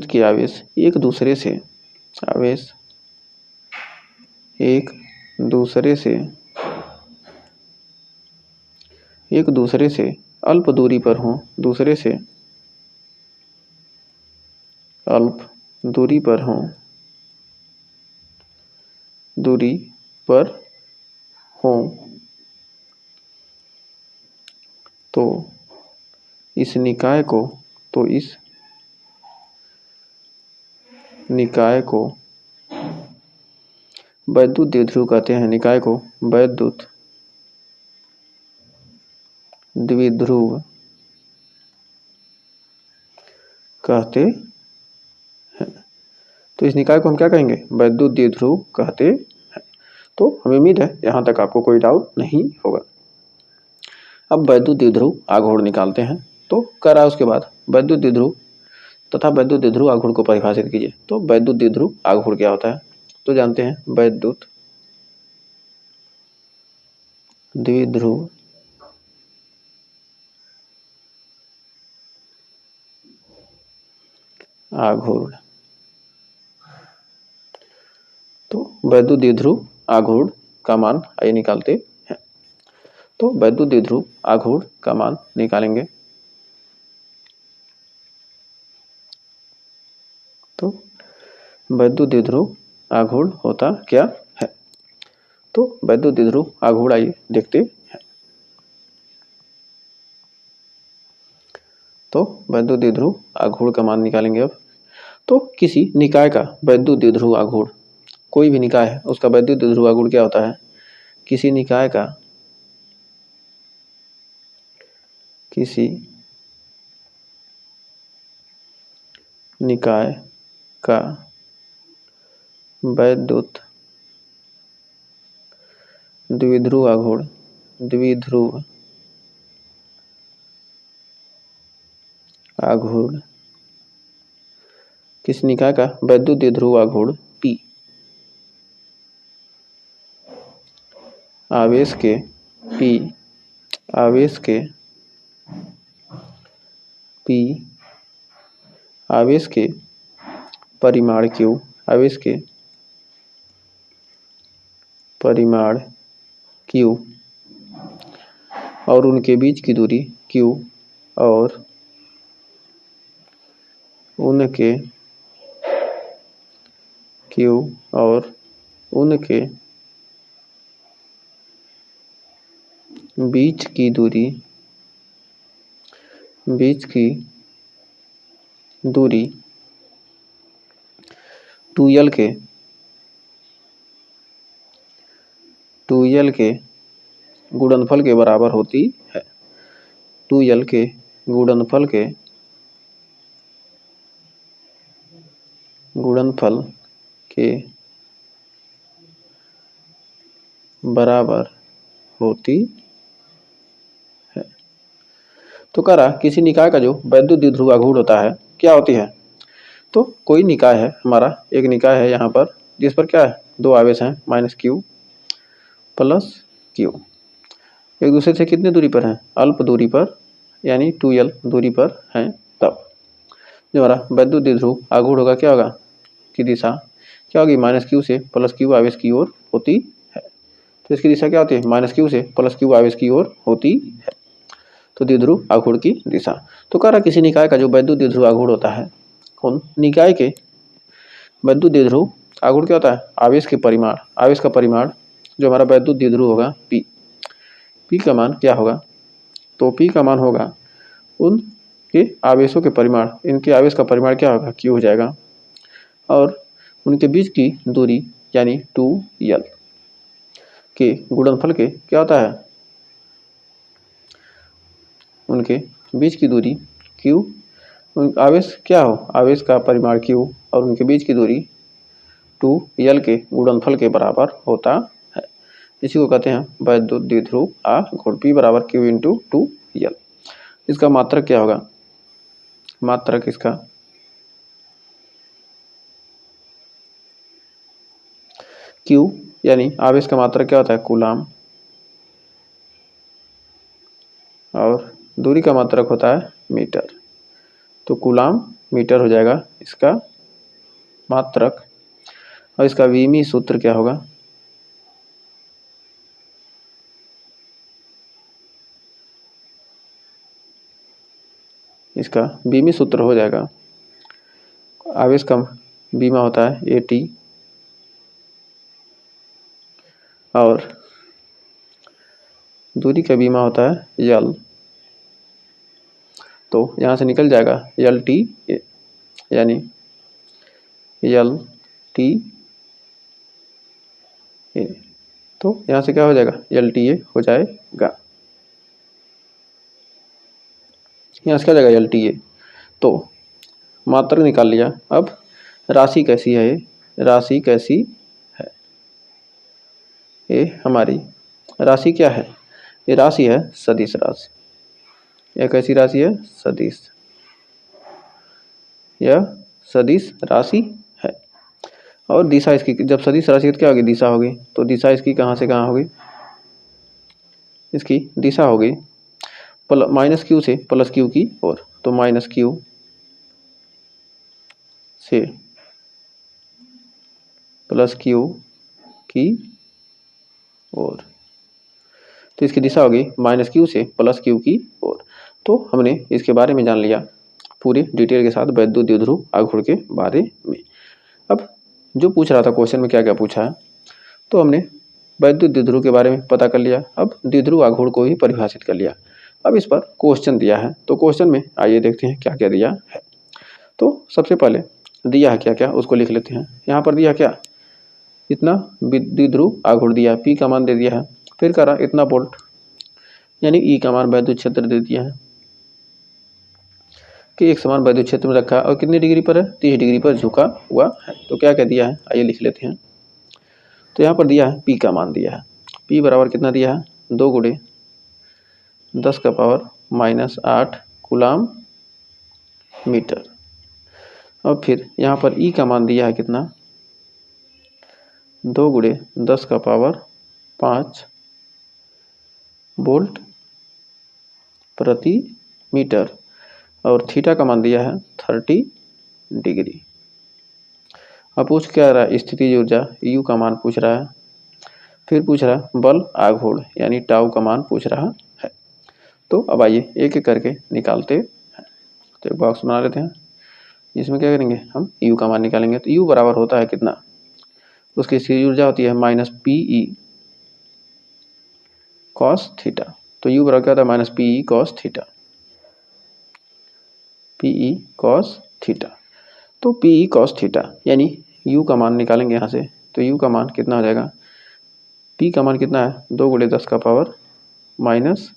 Speaker 2: के आवेश एक दूसरे से अल्प दूरी पर हो, दूरी पर हो, तो इस निकाय को वैद्युत द्विध्रुव कहते हैं। निकाय को वैद्युत द्विध्रुव कहते हैं। तो इस निकाय को हम क्या कहेंगे? वैद्युत द्विध्रुव कहते हैं। तो हमें उम्मीद है यहाँ तक आपको कोई डाउट नहीं होगा। अब वैद्युत द्विध्रुव आघूर्ण निकालते हैं। तो करा उसके बाद वैद्युत द्विध्रुव तथा वैद्युत द्विध्रुव आघूर्ण को परिभाषित कीजिए। तो वैद्युत द्विध्रुव आघूर्ण क्या होता है? तो जानते हैं वैद्युत द्विध्रुव आघूर्ण। तो वैद्युत द्विध्रुव आघूर्ण का मान आइए निकालते हैं। तो वैद्युत द्विध्रुव आघूर्ण का मान निकालेंगे। तो वैद्युत द्विध्रुव आघूर्ण होता क्या है? तो वैद्युत द्विध्रुव आघूर्ण आइए देखते हैं। तो वैद्युत द्विध्रुव आघूर्ण का मान निकालेंगे अब। तो किसी निकाय का वैद्युत द्विध्रुव आघूर्ण, कोई भी निकाय है उसका वैद्युत द्विध्रुव आघूर्ण क्या होता है? किसी निकाय का वैद्युत द्विध्रुव आघूर्ण, किस निकाय का वैद्युत द्विध्रुव आघूर्ण P आवेश के परिमाण Q और उनके बीच की दूरी Q और उनके बीच की दूरी 2L के गुणनफल के बराबर होती है। 2L के गुणनफल के बराबर होती है। तो कह रहा किसी निकाय का जो वैद्युत द्विध्रुव आघूर्ण होता है क्या होती है? तो कोई निकाय है, हमारा एक निकाय है यहाँ पर जिस पर क्या है? दो आवेश हैं माइनस क्यू प्लस क्यू एक दूसरे से कितने दूरी पर हैं, अल्प दूरी पर यानी 2l दूरी पर हैं। तब जो हमारा वैद्युत द्विध्रुव आघूर्ण होगा क्या होगा की दिशा क्या होगी, माइनस क्यू से प्लस क्यू आवेश की ओर होती है। तो इसकी दिशा क्या होती है, माइनस क्यू से प्लस क्यू आवेश की ओर होती है। तो द्विध्रुव आघूर्ण की दिशा। तो कह रहा किसी निकाय का जो वैद्युत द्विध्रुव आघूर्ण होता है, उन निकाय के वैद्युत द्विध्रुव आघूर्ण क्या होता है, आवेश के परिमाण, आवेश का परिमाण जो हमारा वैद्युत द्विध्रुव होगा पी, पी का मान क्या होगा, तो पी का मान होगा उनके आवेशों के परिमाण, इनके आवेश का परिमाण क्या होगा, क्यू हो जाएगा, और उनके बीच की दूरी यानी 2l के गुणनफल के क्या होता है, उनके बीच की दूरी q, आवेश क्या हो, आवेश का परिमाण q और उनके बीच की दूरी 2l के गुणनफल के बराबर होता है। इसी को कहते हैं वैद्युत द्विध्रुव आघूर्ण, P बराबर Q इंटू 2l। इसका मात्रक क्या होगा, मात्रक इसका Q यानी आवेश का मात्रक क्या होता है, कूलाम, और दूरी का मात्रक होता है मीटर। तो कूलाम मीटर हो जाएगा इसका मात्रक। और इसका विमी सूत्र क्या होगा, इसका विमी सूत्र हो जाएगा, आवेश का बीमा होता है AT और दूरी का बीमा होता है L। तो यहाँ से निकल जाएगा LT यानी LT ए, तो यहाँ से क्या हो जाएगा, LTA हो जाएगा, यहाँ से क्या जाएगा LTA। तो मात्रक निकाल लिया। अब राशि कैसी है, राशि कैसी है, ये हमारी राशि क्या है, ये राशि है सदिश राशि। यह कैसी राशि है, सदिश, यह सदिश राशि है। और दिशा इसकी, जब सदिश राशि क्या होगी, दिशा होगी। तो दिशा इसकी कहाँ से कहाँ होगी, इसकी दिशा होगी माइनस क्यू से प्लस क्यू की ओर। तो माइनस क्यू से प्लस क्यू की ओर, तो इसकी दिशा होगी माइनस क्यू से प्लस क्यू की ओर। तो हमने इसके बारे में जान लिया पूरी डिटेल के साथ वैद्युत द्विध्रुव आघूर्ण के बारे में। अब जो पूछ रहा था क्वेश्चन में क्या क्या पूछा है, तो हमने वैद्युत द्विध्रुव के बारे में पता कर लिया। अब द्विध्रुव आघूर्ण को ही परिभाषित कर लिया। अब इस पर क्वेश्चन दिया है, तो क्वेश्चन में आइए देखते हैं क्या क्या दिया है। तो सबसे पहले दिया है क्या क्या, उसको लिख लेते हैं। यहाँ पर दिया क्या, इतना द्विध्रुव आघूर्ण दिया, P का मान दे दिया है। फिर करा इतना वोल्ट यानी E का मान वैद्युत क्षेत्र दे दिया है कि एक समान वैद्युत क्षेत्र में रखा और कितनी डिग्री पर है, 30 डिग्री पर झुका हुआ है। तो क्या क्या दिया है, आइए लिख लेते हैं। तो यहाँ पर दिया है P का मान दिया है, P बराबर कितना दिया है, 2 गुणे 10 का पावर माइनस 8 कूलाम मीटर। और फिर यहाँ पर E का मान दिया है कितना, 2 गुणे 10 का पावर 5 वोल्ट प्रति मीटर। और थीटा का मान दिया है 30 डिग्री। अब पूछ क्या रहा है, स्थितिज ऊर्जा U का मान पूछ रहा है। फिर पूछ रहा है बल आघूर्ण यानी टाउ का मान पूछ रहा है। तो अब आइए एक एक करके निकालते हैं। तो एक बॉक्स बना लेते हैं, इसमें क्या करेंगे हम U का मान निकालेंगे। तो U बराबर होता है कितना, उसकी स्थितिज ऊर्जा होती है माइनस PE कॉस थीटा। तो U बराबर क्या होता है, minus PE cos theta, PE cos theta. तो PE कॉस थीटा यानी U का मान निकालेंगे यहाँ से। तो U का मान कितना हो जाएगा, P का मान कितना है, 2 गुणे 10 का पावर माइनस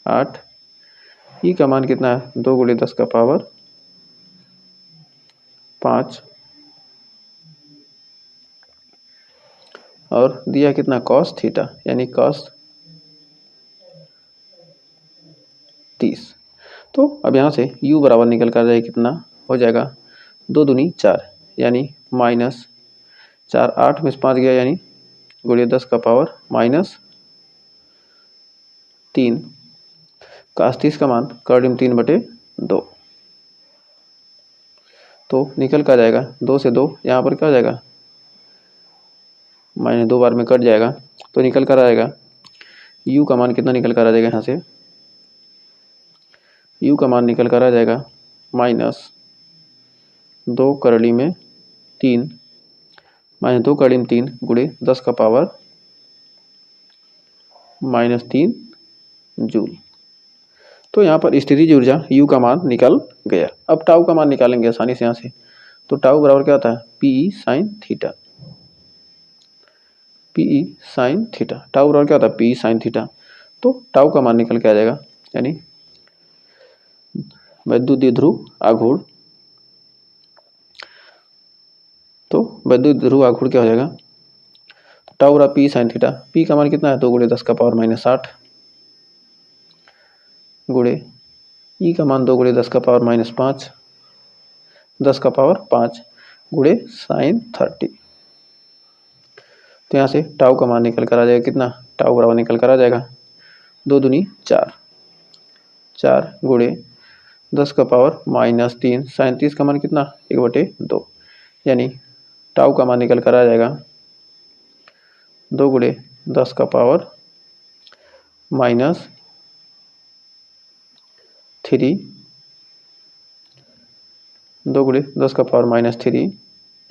Speaker 2: 8, E का मान कितना है, 2 गुणे 10 का पावर 5, और दिया कितना कॉस थीटा यानी कॉस 30। तो अब यहाँ से U बराबर निकल कर जाए कितना हो जाएगा, 2 दूनी 4 यानी माइनस 4, 8 में से 5 गया यानी गुणे 10 का पावर -3 cos 30 का मान कर 3/2। तो निकल का जाएगा 2 से 2 यहाँ पर क्या हो जाएगा -2 बार में कट जाएगा, तो निकल कर आएगा u का मान कितना निकल कर आ जाएगा यहाँ से, u का मान निकल कर आ जाएगा -2 करड़ी में 3 -2 करड़ी में 3 गुणे 10 का पावर -3 जूल। तो यहाँ पर स्थितिज ऊर्जा u का मान निकल गया। अब टाउ का मान निकालेंगे आसानी से यहाँ से, तो टाउ बराबर क्या होता है P sine theta. P sine theta, tau बराबर क्या होता है पी साइन थीटा। तो टाउ का मान निकल के आ जाएगा, यानी वैद्युत ध्रुव आघूर्ण। तो वैद्युत ध्रुव आघूर्ण क्या हो जाएगा, टाउ बराबर पी साइन थीटा। पी का मान कितना है 2 गुणे 10 का पावर -8 गुणे ई का मान 2 गुणे 10 का पावर -5 10 का पावर 5 गुणे साइन 30। तो यहाँ से टाउ का मान निकल कर आ जाएगा कितना, टाउ बराबर निकल कर आ जाएगा 2 दूनी 4 गुणे 10 का पावर -3 साइन 30 का मान कितना 1/2, यानी टाउ का मान निकल कर आ जाएगा 2 गुणे 10 का पावर -3 2 गुणे 10 का पावर -3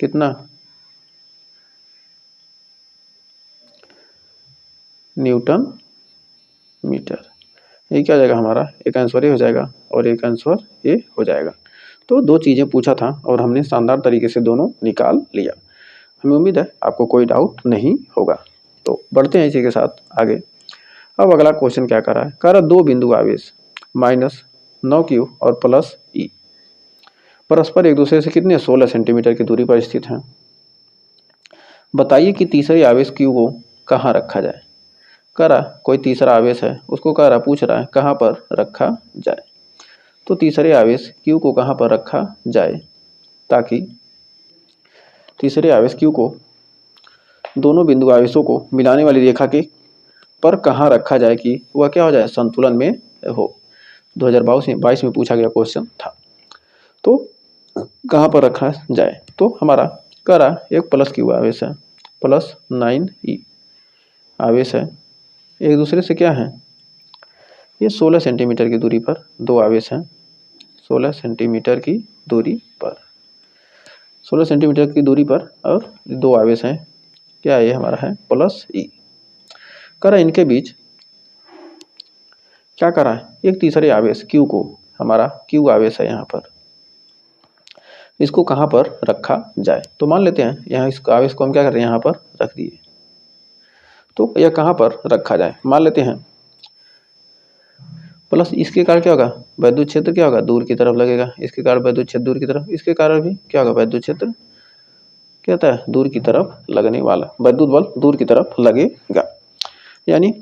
Speaker 2: कितना न्यूटन मीटर। ये क्या हो जाएगा हमारा, एक आंसर ये हो जाएगा और एक आंसर ये हो जाएगा। तो दो चीज़ें पूछा था और हमने शानदार तरीके से दोनों निकाल लिया। हमें उम्मीद है आपको कोई डाउट नहीं होगा। तो बढ़ते हैं इसी के साथ आगे। अब अगला क्वेश्चन क्या कर रहा है, कह रहा 2 बिंदु आवेश -9q और +e परस्पर एक दूसरे से कितने 16 सेंटीमीटर की दूरी पर स्थित हैं। बताइए कि तीसरे आवेश q को कहाँ रखा जाए। कह रहा कोई तीसरा आवेश है, उसको कह रहा पूछ रहा है कहाँ पर रखा जाए। तो तीसरे आवेश q को कहाँ पर रखा जाए, ताकि तीसरे आवेश q को दोनों बिंदु आवेशों को मिलाने वाली रेखा के पर कहाँ रखा जाए कि वह क्या हो जाए संतुलन में हो। 2022 में पूछा गया क्वेश्चन था। तो कहाँ पर रखा जाए, तो हमारा कह रहा एक +q आवेश है, +9e आवेश है, एक दूसरे से क्या है ये 16 सेंटीमीटर की दूरी पर दो आवेश हैं, 16 सेंटीमीटर की दूरी पर 16 सेंटीमीटर की दूरी पर और दो आवेश हैं, क्या ये हमारा है +e। करा इनके बीच क्या करा है एक तीसरे आवेश q को, हमारा q आवेश है यहाँ पर, इसको कहाँ पर रखा जाए। तो मान लेते हैं यहाँ इस आवेश को हम क्या कर रहे हैं यहाँ पर रख दिए। तो यह कहाँ पर रखा जाए, मान लेते हैं प्लस इसके कारण क्या होगा वैद्युत क्षेत्र क्या होगा दूर की तरफ लगेगा, इसके कारण वैद्युत क्षेत्र दूर की तरफ, इसके कारण भी क्या होगा वैद्युत क्षेत्र क्या होता है दूर की तरफ लगने वाला, वैद्युत बल दूर की तरफ लगेगा। यानी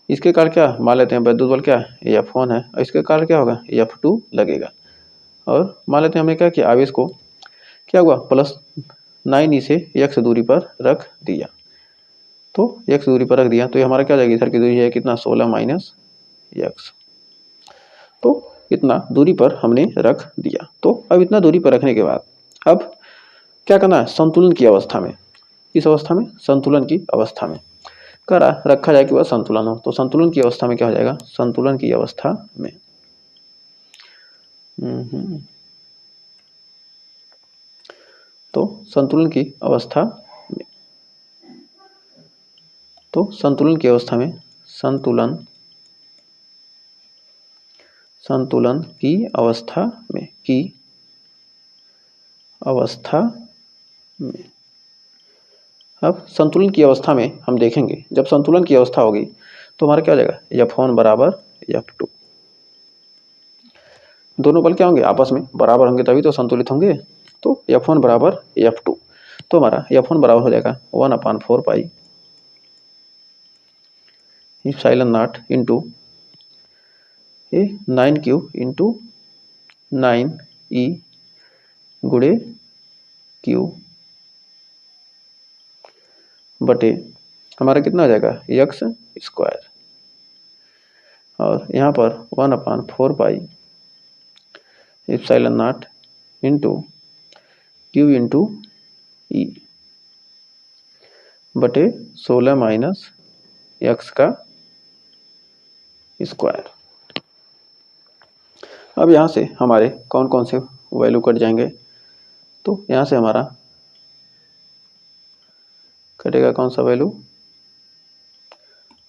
Speaker 2: इसके कारण क्या मान लेते हैं वैद्युत बल क्या है F1 है और इसके कारण क्या होगा F2 लगेगा। और मान लेते हैं हमने क्या किया आवेश को क्या हुआ +9e से x दूरी पर रख दिया। तो x दूरी पर रख दिया तो ये हमारा क्या हो जाएगा इधर की दूरी है कितना 16 - x। तो इतना दूरी पर हमने रख दिया। तो अब इतना दूरी पर रखने के बाद अब क्या करना है संतुलन की अवस्था में, इस अवस्था में संतुलन की अवस्था में करा रखा जाए कि वह संतुलन हो। तो संतुलन की अवस्था में क्या हो जाएगा संतुलन की अवस्था में तो संतुलन की अवस्था में तो संतुलन की अवस्था में संतुलन की अवस्था में अब संतुलन की अवस्था में हम देखेंगे जब संतुलन की अवस्था होगी तो हमारा क्या हो जाएगा F1 बराबर F2, दोनों बल क्या होंगे आपस में बराबर होंगे तभी तो संतुलित होंगे। तो F1 बराबर F2 तो हमारा F1 बराबर हो जाएगा 1/4 पाई ε0 इंटू 9q इंटू 9e गुणे q बटे हमारा कितना आ जाएगा एक्स स्क्वायर, और यहाँ पर 1/4 pi epsilon naught into Q into E बटे 16 माइनस एक्स का स्क्वायर। अब यहाँ से हमारे कौन कौन से वैल्यू कट जाएंगे, तो यहाँ से हमारा कटेगा कौन सा वैल्यू,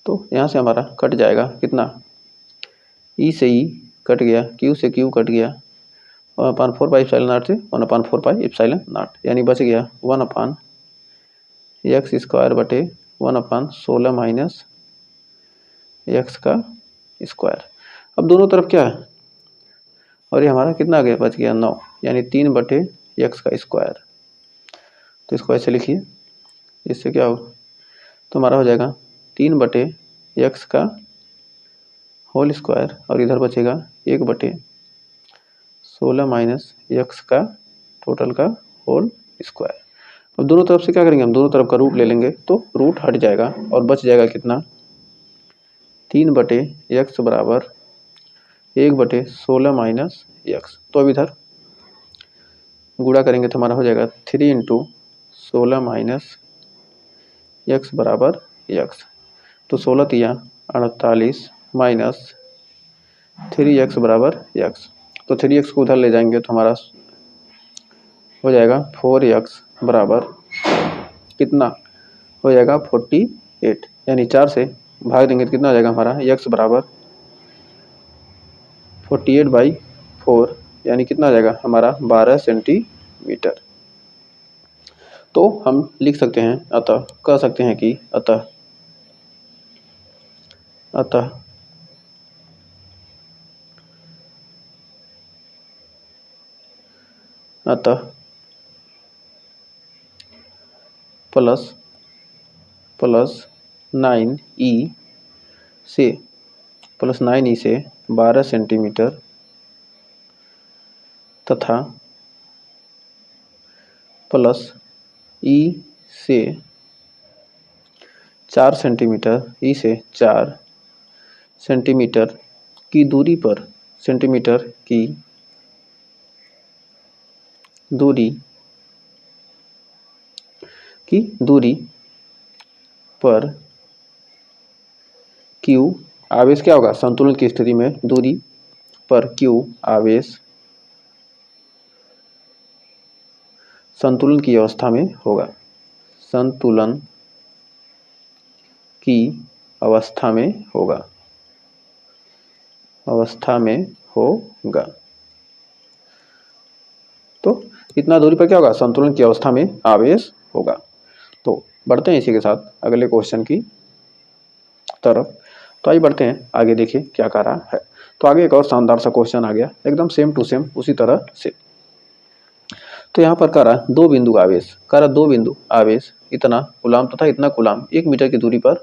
Speaker 2: तो यहाँ से हमारा कट जाएगा कितना, ई से ई कट गया, क्यू से क्यू कट गया, 1/4 पाई एप्सिलॉन नॉट से 1/4 पाई एप्सिलॉन नॉट, यानी बच गया 1/x स्क्वायर बटे 1/16 माइनस एक्स का स्क्वायर। अब दोनों तरफ क्या है, और ये हमारा कितना आ गया, बच गया 9, यानी 3/x का स्क्वायर। तो इसको ऐसे लिखिए, इससे क्या हो, तो हमारा हो जाएगा 3/x का होल स्क्वायर, और इधर बचेगा 1/16 माइनस एक्स का टोटल का होल स्क्वायर। अब दोनों तरफ से क्या करेंगे, हम दोनों तरफ का रूट ले लेंगे, तो रूट हट जाएगा और बच जाएगा कितना, 3/x बराबर 1/16 माइनस एक्स। तो अब इधर गुणा करेंगे तो हमारा हो जाएगा 3 × 16 माइनस एक्स बराबर एक्स। तो 16 तिया 48 माइनस 3x बराबर x। तो 3x को उधर ले जाएंगे तो हमारा हो जाएगा 4x बराबर कितना हो जाएगा 48, यानी 4 से भाग देंगे तो कितना हो जाएगा हमारा x बराबर 48/4, यानी कितना आ जाएगा हमारा 12 सेंटीमीटर। तो हम लिख सकते हैं, अतः कह सकते हैं कि अतः प्लस 9e से 12 सेंटीमीटर तथा प्लस e से 4 सेंटीमीटर की दूरी पर q आवेश क्या होगा, संतुलन की स्थिति में दूरी पर q आवेश संतुलन की अवस्था में होगा, तो इतना दूरी पर क्या होगा, संतुलन की अवस्था में आवेश होगा। तो बढ़ते हैं इसी के साथ अगले क्वेश्चन की तरफ। तो आइए बढ़ते हैं आगे, देखिए क्या कह रहा है। तो आगे एक और शानदार सा क्वेश्चन आ गया, एकदम सेम टू सेम उसी तरह से। तो यहाँ पर कह रहा 2 बिंदु आवेश इतना कूलाम तथा इतना कूलाम 1 मीटर की दूरी पर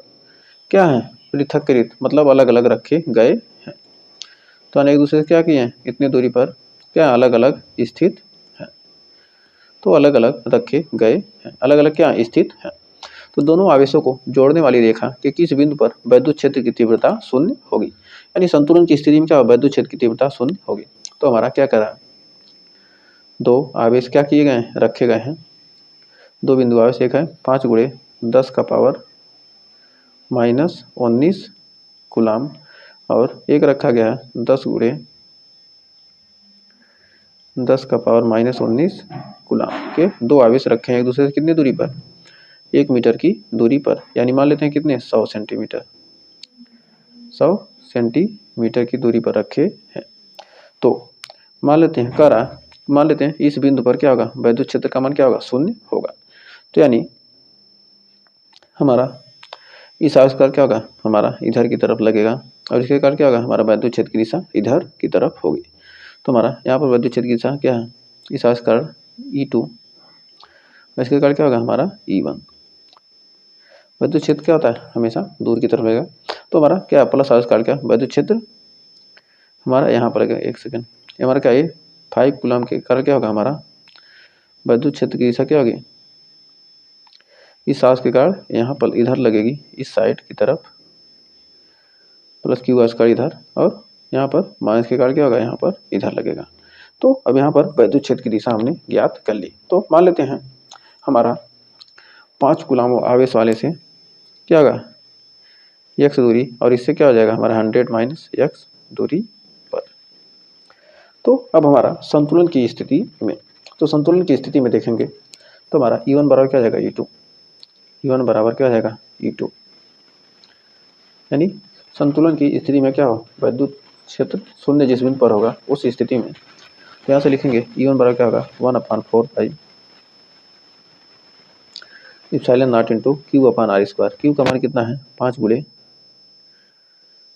Speaker 2: क्या है, पृथक्कृत, मतलब अलग अलग रखे गए हैं। तो एक दूसरे से क्या किए हैं, इतनी दूरी पर क्या अलग अलग स्थित है, तो अलग अलग रखे गए हैं, अलग अलग क्या स्थित है। तो दोनों आवेशों को जोड़ने वाली रेखा के किस बिंदु पर वैद्युत क्षेत्र की तीव्रता 0 होगी, यानी संतुलन की स्थिति में क्या वैद्युत क्षेत्र की तीव्रता 0 होगी। तो हमारा क्या कर रहा है, 2 आवेश क्या किए गए हैं, रखे गए हैं, 2 बिंदु आवेश, एक है 5 × 10⁻⁻19 कूलाम, और एक रखा गया है 10 × 10⁻⁻19 कूलाम के 2 आवेश रखे हैं एक दूसरे से कितनी दूरी पर, 1 मीटर की दूरी पर, यानी मान लेते हैं कितने 100 सेंटीमीटर की दूरी पर रखे हैं। तो मान लेते हैं इस बिंदु पर क्या होगा, वैद्युत क्षेत्र का मान क्या होगा, 0 होगा। तो यानी हमारा इस आवेश क्या होगा, हमारा इधर की तरफ लगेगा, और इसके कारण क्या होगा, हमारा वैद्युत क्षेत्र की दिशा इधर की तरफ होगी। तो हमारा यहाँ पर वैद्युत क्षेत्र की दिशा क्या है, इस आवेश कारण E2, इसके कारण क्या होगा हमारा E1। वैद्युत क्षेत्र क्या होता है, हमेशा दूर की तरफ रहेगा। तो हमारा क्या प्लस आवेश कारण क्या, वैद्युत क्षेत्र हमारा यहाँ पर लगेगा, 1 सेकेंड, हमारा क्या ये 5 कूलाम के कारण क्या होगा, हमारा वैद्युत क्षेत्र की दिशा क्या होगी, इस सास के कारण यहाँ पर इधर लगेगी इस साइड की तरफ, प्लस क्यू का स्क्वायर इधर, और यहाँ पर माइनस के कारण क्या होगा, यहाँ पर इधर लगेगा। तो अब यहाँ पर वैद्युत क्षेत्र की दिशा हमने ज्ञात कर ली। तो मान लेते हैं हमारा 5 कूलम आवेश वाले से क्या होगा, x दूरी, और इससे क्या हो जाएगा हमारा 100 माइनस x दूरी पर। तो अब हमारा संतुलन की स्थिति में, तो संतुलन की स्थिति में देखेंगे तो हमारा E1 बराबर क्या हो जाएगा, E2, E1 बराबर क्या हो जाएगा, E2, यानी संतुलन की स्थिति में क्या हो, वैद्युत क्षेत्र शून्य जिस बिंदु पर होगा उस स्थिति में, तो यहाँ से लिखेंगे E1 बराबर क्या होगा, 1/4 pi epsilon naught into Q upon R square. Q का मान कितना है, 5 गुणे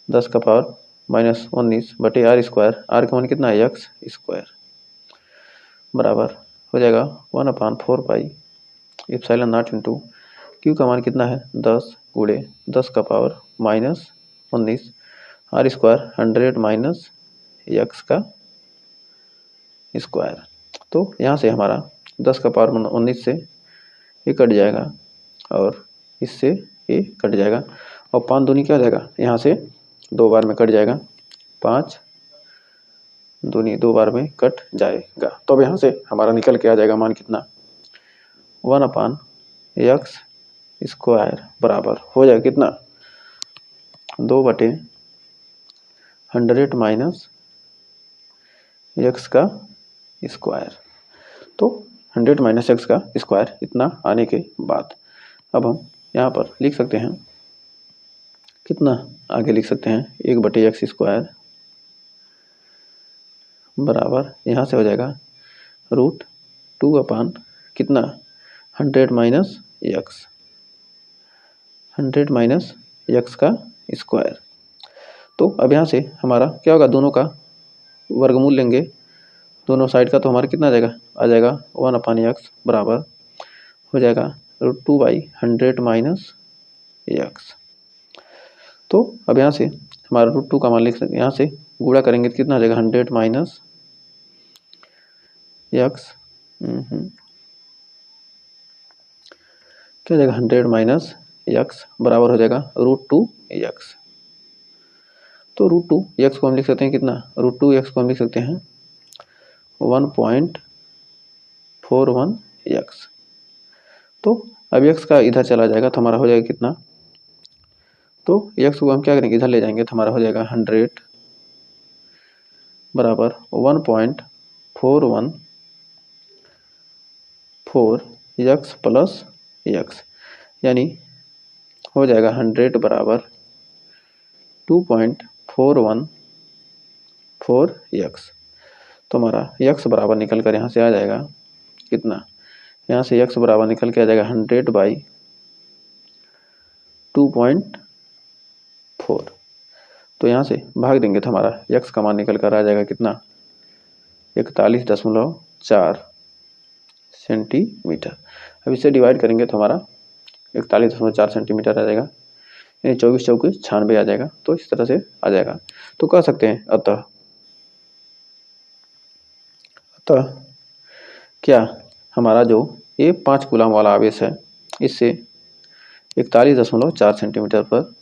Speaker 2: 10 का पावर माइनस 19 बटे आर स्क्वायर, आर का मान कितना है, एक्स स्क्वायर, बराबर हो जाएगा 1/4 pi epsilon naught into q का मान कितना है, 10 गुणे 10 का power minus 19 r square 100 minus x का स्क्वायर। तो यहाँ से हमारा 10 का पावर 19 से ये कट जाएगा और इससे ये कट जाएगा, और 5 दूनी क्या हो जाएगा, यहाँ से 2 बार में कट जाएगा, 5 दूनी 2 बार में कट जाएगा। तो अब यहाँ से हमारा निकल के आ जाएगा मान कितना, 1/x स्क्वायर बराबर हो जाएगा कितना, 2/100 माइनस एक्स का स्क्वायर। तो 100 माइनस एक्स का स्क्वायर इतना आने के बाद अब हम यहाँ पर लिख सकते हैं कितना, आगे लिख सकते हैं 1/x स्क्वायर बराबर यहाँ से हो जाएगा √2 अपान कितना, 100 माइनस एक्स, 100 माइनस एक्स का स्क्वायर। तो अब यहाँ से हमारा क्या होगा, दोनों का वर्गमूल लेंगे दोनों साइड का, तो हमारा कितना आ जाएगा 1/x बराबर हो जाएगा √2/100 माइनस एक्स। तो अब यहाँ से हमारा √2 का मान लिख सकते हैं, यहाँ से गुणा करेंगे तो कितना आ जाएगा 100 माइनस एक्स, क्या हो जाएगा 100 माइनस एक्स बराबर हो जाएगा √2x। तो √2x को हम लिख सकते हैं कितना, √2x को हम लिख सकते हैं 1.41x। तो अब x का इधर चला जाएगा तो हमारा हो जाएगा कितना, तो x को हम क्या करेंगे, इधर ले जाएंगे तो हमारा हो जाएगा 100 बराबर 1.414x प्लस x, यानी हो जाएगा 100 बराबर 2.414x। तो हमारा x बराबर निकल कर यहाँ से आ जाएगा कितना, यहाँ से x बराबर निकल के आ जाएगा 100/2.4। तो यहाँ से भाग देंगे तो हमारा x का मान निकल कर आ जाएगा कितना, 41.4 सेंटीमीटर। अब इसे डिवाइड करेंगे तो हमारा 41.4 सेंटीमीटर आ जाएगा, यानी 24 चौके 96 आ जाएगा। तो इस तरह से आ जाएगा। तो कह सकते हैं अतः क्या हमारा जो ये 5 कूलम वाला आवेश है इससे 41.4 सेंटीमीटर पर,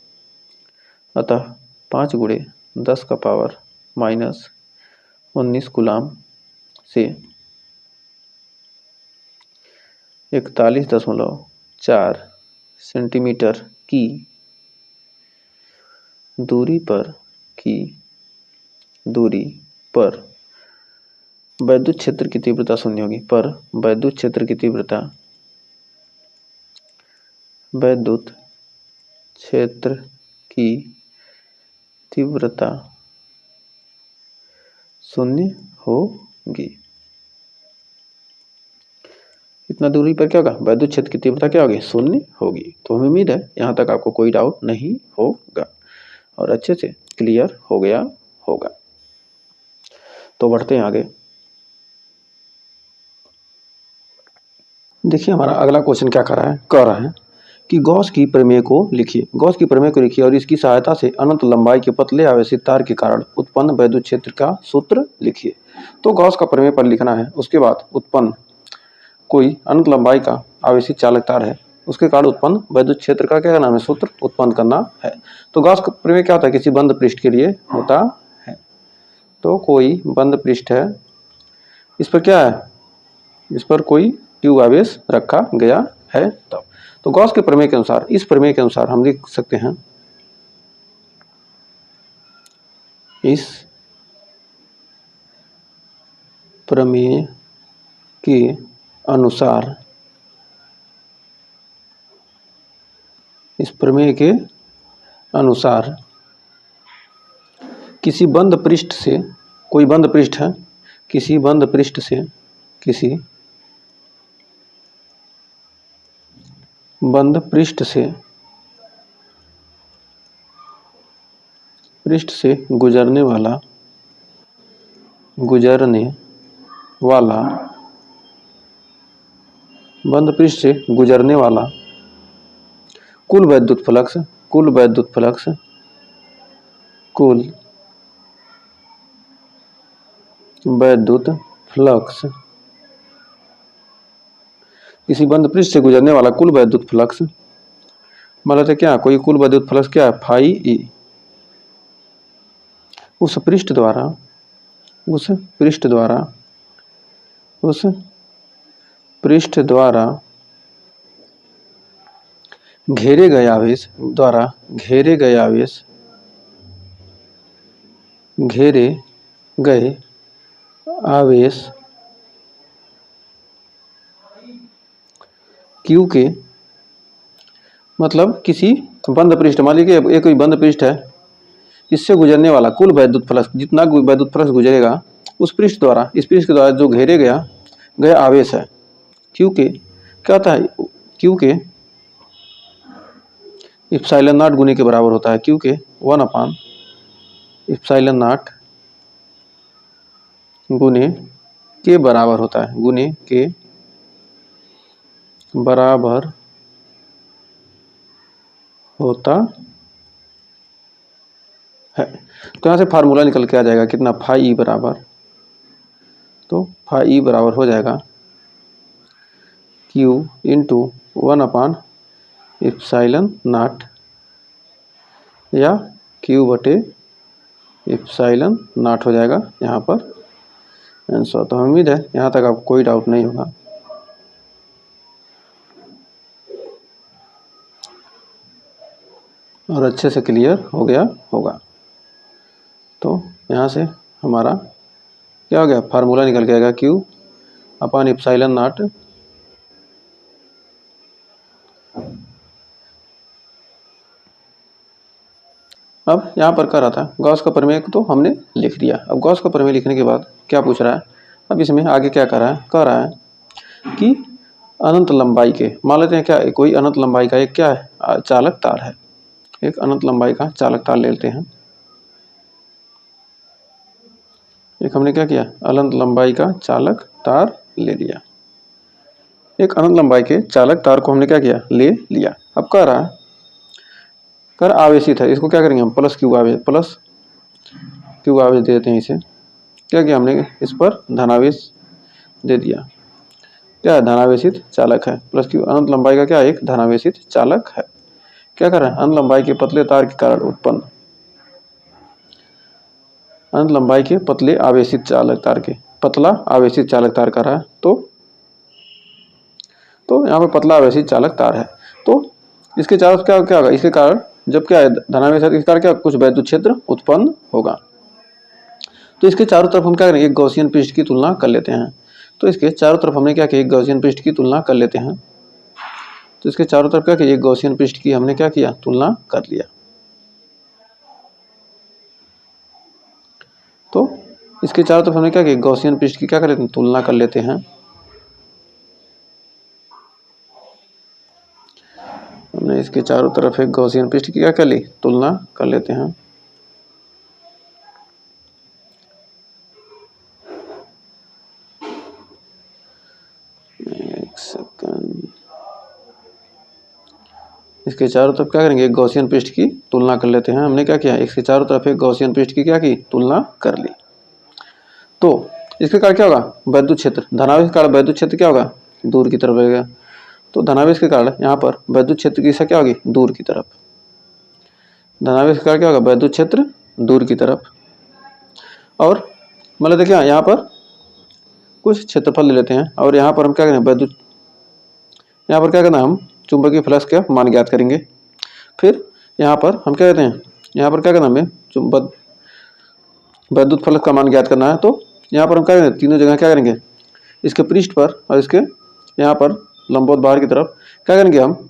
Speaker 2: अतः 5 गुणे 10 का पावर माइनस 19 कूलम से 41.4 सेंटीमीटर की दूरी पर वैद्युत क्षेत्र की तीव्रता शून्य होगी, पर वैद्युत क्षेत्र की तीव्रता शून्य होगी। इतना दूरी पर क्या होगा, वैद्युत क्षेत्र की तीव्रता क्या होगी, शून्य होगी। तो हमें उम्मीद है यहाँ तक आपको कोई डाउट नहीं होगा और अच्छे से क्लियर हो गया होगा। तो बढ़ते हैं आगे। देखिए हमारा अगला क्वेश्चन क्या कह रहा है कि गॉस की प्रमेय को लिखिए। गॉस की प्रमेय को लिखिए और इसकी सहायता से अनंत लंबाई के पतले आवेशित तार के कारण उत्पन्न वैद्युत क्षेत्र का सूत्र लिखिए। तो गॉस का प्रमेय पर लिखना है, उसके बाद उत्पन्न कोई अनंत लंबाई का आवेशित चालक तार है उसके कारण उत्पन्न वैद्युत क्षेत्र का क्या नाम है, सूत्र उत्पन्न करना है। तो गॉस का प्रमेय क्या होता है, किसी बंद पृष्ठ के लिए होता है। तो कोई बंद पृष्ठ है, इस पर क्या है, इस पर कोई q आवेश रखा गया है। तब तो गॉस के प्रमेय के अनुसार, इस प्रमेय के अनुसार हम लिख सकते हैं, इस प्रमेय के अनुसार, इस प्रमेय के अनुसार किसी बंद पृष्ठ से, कोई बंद पृष्ठ है, किसी बंद पृष्ठ से, किसी बंद पृष्ठ से गुजरने वाला बंद पृष्ठ से गुजरने वाला कुल वैद्युत फ्लक्स, कुल वैद्युत फ्लक्स, कुल वैद्युत फ्लक्स, किसी बंद पृष्ठ से गुजरने वाला कुल वैद्युत फ्लक्स, मतलब क्या, कोई कुल वैद्युत फ्लक्स क्या है, फाई ई, उस पृष्ठ द्वारा घेरे गए आवेश Q के, मतलब किसी बंद पृष्ठ, मान लीजिए एक कोई बंद पृष्ठ है, इससे गुजरने वाला कुल वैद्युत फ्लक्स, जितना वैद्युत फ्लक्स गुजरेगा उस पृष्ठ द्वारा, इस पृष्ठ के द्वारा जो घेरे गया आवेश है Q के, क्या होता है, Q के इप्सिलॉन नॉट गुने के बराबर होता है, Q के 1/ε0 गुने के बराबर होता है, गुने के बराबर होता है। तो यहाँ से फार्मूला निकल के आ जाएगा कितना, फाई ई बराबर, तो फाई ई बराबर हो जाएगा Q इंटू 1/ε0 या Q/ε0 हो जाएगा यहाँ पर आंसर। तो उम्मीद है यहाँ तक आपको कोई डाउट नहीं होगा। और अच्छे से क्लियर हो गया होगा। तो यहाँ से हमारा क्या हो गया, फार्मूला निकल के आएगा Q/ε0 अब यहाँ पर कर रहा था गॉस का प्रमेय तो हमने लिख दिया। अब गॉस का प्रमेय लिखने के बाद क्या पूछ रहा है, अब इसमें आगे क्या कर रहा है, कह रहा है कि अनंत लंबाई के, मान लेते हैं क्या, कोई अनंत लंबाई का एक क्या है, चालक तार है, एक अनंत लंबाई का चालक तार ले लेते हैं। एक हमने क्या किया, अनंत लंबाई का चालक तार ले लिया। एक अनंत लंबाई के चालक तार को हमने क्या किया, ले लिया। अब कह रहा है, कर आवेशित है, इसको क्या करेंगे हम, प्लस क्यू आवेश दे देते हैं। इसे क्या किया हमने, इस पर धनावेश दे दिया, क्या है, धनावेशित चालक है, प्लस क्यू अनंत लंबाई का क्या, एक धनावेशित चालक है। क्या कर रहा है, अनंत लंबाई के पतले तार के कारण उत्पन्न, अनंत लंबाई के पतले आवेशित चालक तार के, पतला आवेशित चालक तार कर रहा है। तो यहाँ पर पतला आवेशित चालक तार है, तो इसके चारों क्या क्या होगा, इसके कारण जब क्या है धनावेश है, इसके कारण क्या कुछ वैद्युत क्षेत्र उत्पन्न होगा। तो इसके चारों तरफ हम क्या करेंगे, एक गॉसियन पृष्ठ की तुलना कर लेते हैं। तो इसके चारों तरफ हमने क्या किया, एक गॉसियन पृष्ठ की तुलना कर लेते हैं। तो इसके चारों तरफ क्या किया, एक गॉसियन पृष्ठ की हमने क्या किया, तुलना कर लिया। तो इसके चारों तरफ हमने क्या किया, गॉसियन पृष्ठ की क्या कर लेते हैं, तुलना कर लेते हैं। हमने इसके चारों तरफ एक गॉसियन पृष्ठ की क्या कर ली, तुलना कर लेते हैं। एक सेकंड, इसके चारों तरफ क्या करेंगे, एक गॉसियन पृष्ठ की तुलना कर लेते हैं। हमने क्या किया, इसके चारों तरफ एक गॉसियन पृष्ठ की क्या की, तुलना कर ली। तो इसके कारण क्या होगा, वैद्युत क्षेत्र, धनावेश के कारण वैद्युत क्षेत्र क्या होगा, दूर की तरफ रहेगा। तो धनावेश के कारण यहाँ पर वैद्युत क्षेत्र की दिशा क्या होगी, दूर की तरफ। धनावेश के कारण क्या होगा, वैद्युत क्षेत्र दूर की तरफ। और मतलब देखिए यहाँ पर कुछ क्षेत्रफल ले लेते हैं और यहाँ पर हम क्या करें, वैद्युत, यहाँ पर क्या करना है, हम चुंबकीय फ्लक्स का मान ज्ञात करेंगे। फिर यहाँ पर हम क्या कहते हैं, यहाँ पर क्या करना है, हमें वैद्युत फ्लक्स का मान ज्ञात करना है। तो यहाँ पर हम क्या करेंगे, तीनों जगह क्या करेंगे, इसके पृष्ठ पर और इसके यहाँ पर लंबवत बाहर की तरफ क्या करेंगे, हम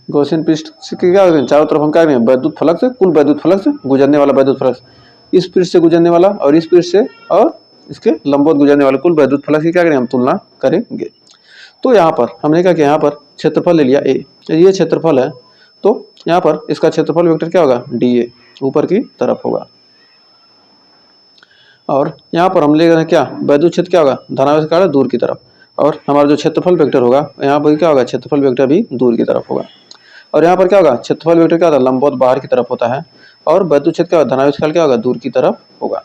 Speaker 2: गॉसियन पृष्ठ से क्या करेंगे, चारों तरफ हम क्या करेंगे, वैद्युत फ्लक्स, कुल वैद्युत फ्लक्स, गुजरने वाला वैद्युत फ्लक्स, इस पृष्ठ से गुजरने वाला और इस पृष्ठ से और इसके लंबवत गुजरने वाले कुल वैद्युत फ्लक्स की क्या करेंगे, हम तुलना करेंगे। तो यहाँ पर हमने क्या किया, यहाँ पर क्षेत्रफल ले लिया ए, ये क्षेत्रफल है। तो यहाँ पर इसका क्षेत्रफल वेक्टर क्या होगा, डी ए, ऊपर की तरफ होगा। और यहाँ पर हम ले रहे हैं क्या, वैद्युत क्षेत्र क्या होगा, धनावेश के कारण दूर की तरफ। और हमारा जो क्षेत्रफल वेक्टर होगा यहाँ पर क्या होगा, क्षेत्रफल वेक्टर भी दूर की तरफ होगा। और यहाँ पर क्या होगा, क्षेत्रफल वेक्टर क्या होता है, लंबवत बाहर की तरफ होता है। और वैद्युत क्षेत्र क्या होगा, धनावेश काल क्या होगा, दूर की तरफ होगा।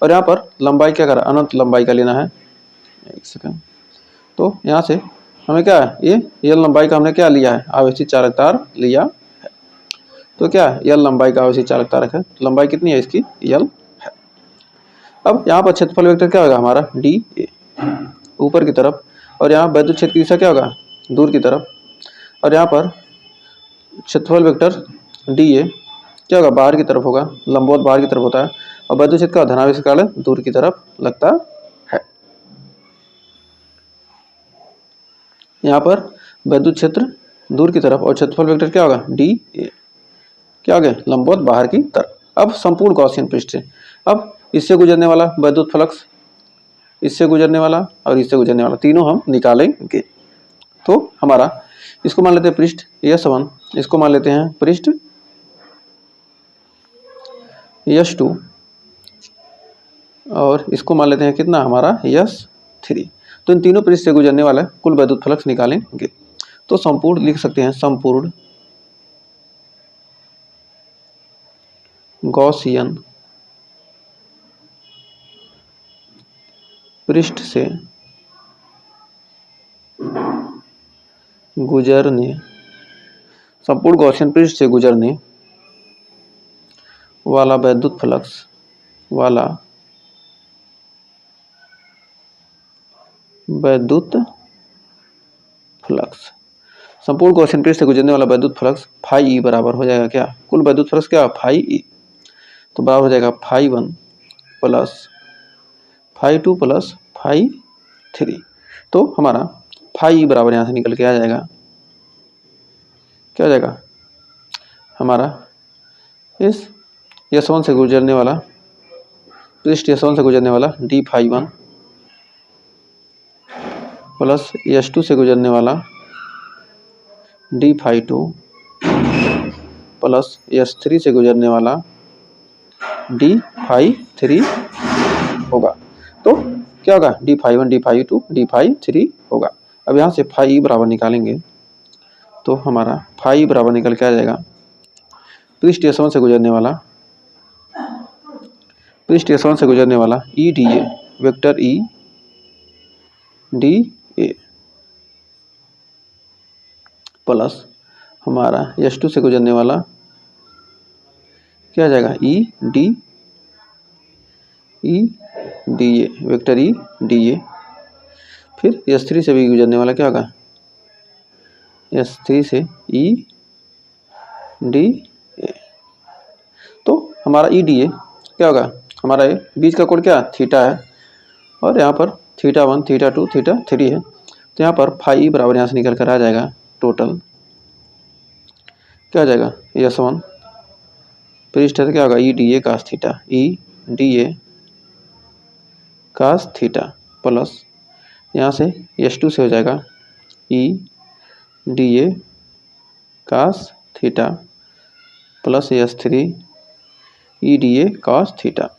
Speaker 2: और यहाँ पर लंबाई क्या करा, अनंत लंबाई का लेना है। एक सेकंड। तो यहाँ से हमें क्या है, ये एल लंबाई का हमने क्या लिया है, आवेशित चालक तार लिया है। तो क्या है, एल लंबाई का आवेशित चालक तारक है। लंबाई कितनी है इसकी, एल है। अब यहाँ पर क्षेत्रफल वेक्टर क्या होगा हमारा, डी ए, ऊपर की तरफ। और यहाँ वैद्युत क्षेत्र की दिशा क्या होगा, दूर की तरफ। और यहाँ पर क्षेत्रफल वेक्टर डी ए क्या होगा, बाहर की तरफ होगा, लंबवत बाहर की तरफ होता है। और वैद्युत क्षेत्र का धनावेश के कारण दूर की तरफ लगता है। यहाँ पर वैद्युत क्षेत्र दूर की तरफ और क्षेत्रफल वेक्टर क्या होगा, डी ए, क्या हो गया, लंबवत बाहर की तरफ। अब संपूर्ण गॉसियन पृष्ठ से, अब इससे गुजरने वाला वैद्युत फ्लक्स, इससे गुजरने वाला और इससे गुजरने वाला, तीनों हम निकालेंगे। तो हमारा इसको मान लेते हैं पृष्ठ S1, इसको मान लेते हैं पृष्ठ S2 और इसको मान लेते हैं कितना हमारा S3। तो इन तीनों पृष्ठ से गुजरने वाला कुल वैद्युत फ्लक्स निकालेंगे। तो संपूर्ण लिख सकते हैं, संपूर्ण गॉसियन पृष्ठ से गुजरने, संपूर्ण गॉसियन पृष्ठ से गुजरने वाला वैद्युत फ्लक्स संपूर्ण गॉसियन पृष्ठ से गुजरने वाला वैद्युत फ्लक्स फाई ई बराबर हो जाएगा क्या, कुल वैद्युत फ्लक्स क्या, फाई ई। तो बराबर हो जाएगा phi 1 plus phi 2 plus phi 3। तो हमारा फाई ई बराबर यहाँ से निकल के आ जाएगा, क्या हो जाएगा हमारा, इस S1 से गुजरने वाला पृष्ठ S1 से गुजरने वाला डी फाई 1 प्लस S2 से गुजरने वाला डी फाई 2 प्लस S3 से गुजरने वाला डी फाई 3 होगा। तो क्या होगा, d phi 1 d phi 2 d phi 3 होगा। अब यहाँ से फाई बराबर निकालेंगे तो हमारा फाई बराबर निकल के आ जाएगा, पृष्ठ S1 से गुजरने वाला ई डी ए, वेक्टर ई डी ए प्लस हमारा S2 से गुजरने वाला क्या आ जाएगा, ई डी ए, वेक्टर ई डी ए। फिर S3 से भी गुजरने वाला क्या होगा, S3 से ई डी ए। तो हमारा ई डी ए क्या होगा, हमारा बीच का कोण क्या, थीटा है। और यहाँ पर थीटा 1 थीटा 2 थीटा 3 है। तो यहाँ पर फाई बराबर यहाँ से निकल कर आ जाएगा, टोटल क्या आ जाएगा, S1 पृष्ठ है तो क्या होगा, E d A cos theta, E d A cos theta plus यहाँ से S2 से हो जाएगा E d A cos theta plus S3 E d A cos theta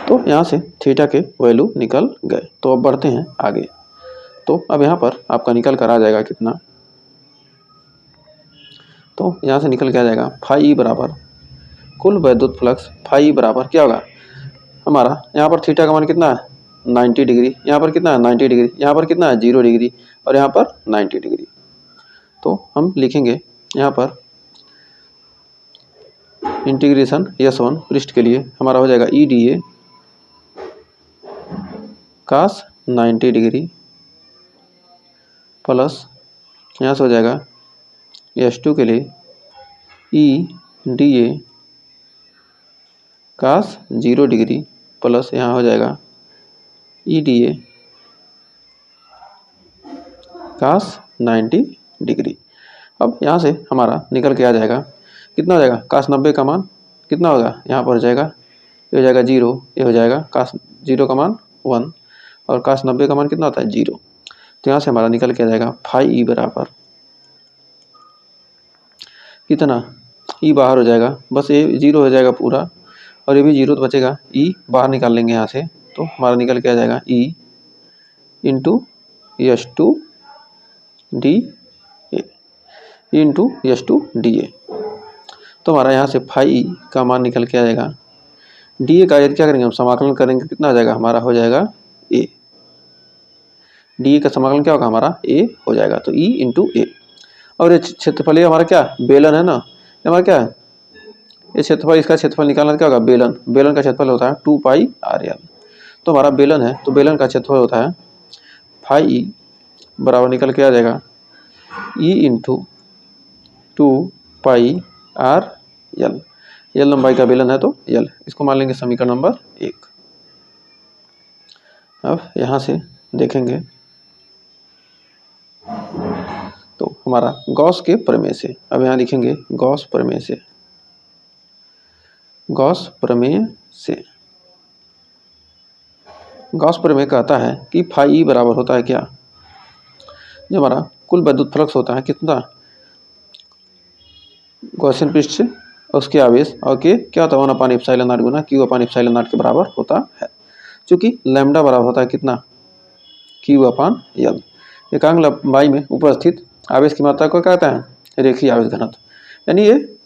Speaker 2: तो यहाँ से थीटा के वैल्यू निकल गए। तो अब बढ़ते हैं आगे। तो अब यहाँ पर आपका निकल कर आ जाएगा कितना, तो यहाँ से निकल के आ जाएगा फाई बराबर कुल वैद्युत फ्लक्स, फाई बराबर क्या होगा, हमारा यहाँ पर थीटा का मान कितना है 90 डिग्री, यहाँ पर कितना है 90 डिग्री, यहाँ पर कितना है 0 डिग्री और यहाँ पर 90 डिग्री। तो हम लिखेंगे यहाँ पर इंटीग्रेशन S1 पृष्ठ के लिए हमारा हो जाएगा EDA cos 90 डिग्री प्लस यहाँ से हो जाएगा S2 के लिए EDA cos 0 डिग्री प्लस यहाँ हो जाएगा EDA cos 90 डिग्री। अब यहाँ से हमारा निकल के आ जाएगा कितना हो जाएगा cos 90 का मान कितना होगा, यहाँ पर हो जाएगा ये हो जाएगा 0, ये हो जाएगा cos 0 का मान 1 और cos 90 का मान कितना होता है 0। तो यहाँ से हमारा निकल के आ जाएगा फाई ई बराबर कितना, ई बाहर हो जाएगा, बस ये 0 हो जाएगा पूरा और ये भी 0 तो बचेगा, ई बाहर निकाल लेंगे यहाँ से तो हमारा निकल के आ जाएगा E into S2 D A, into S2 D A. तो हमारा यहाँ से फाई का मान निकल के आ जाएगा, डी ए का क्या करेंगे हम समाकलन करेंगे कितना हो जाएगा हमारा हो जाएगा ए, डी ए का समाकलन क्या होगा हमारा ए हो जाएगा तो ई इंटू ए। और ये क्षेत्रफल ये हमारा क्या बेलन है ना, ये हमारा क्या है ये क्षेत्रफल, इसका क्षेत्रफल निकालना क्या होगा बेलन, बेलन का क्षेत्रफल होता है 2 पाई आर एल। तो हमारा बेलन है तो बेलन का क्षेत्रफल होता है फाई ई बराबर निकल के आ जाएगा ई इंटू 2 पाई आर एल, एल लंबाई का बेलन है तो एल, इसको मान लेंगे समीकरण नंबर 1। अब यहाँ से देखेंगे तो हमारा गॉस के प्रमेय से, अब यहाँ लिखेंगे गॉस प्रमेय से, गॉस प्रमेय से, गॉस प्रमेय कहता है कि फाई ई बराबर होता है क्या, जो हमारा कुल विद्युत फ्लक्स होता है कितना गॉसियन पृष्ठ से उसके आवेश और के क्या होता है 1/ε0 गुना Q/ε0 के बराबर होता है, चूँकि लैम्डा बराबर होता है कितना Q/L। एकांक लंबाई में उपस्थित आवेश की मात्रा को क्या कहते हैं रेखीय आवेश घनत्व, यानी ये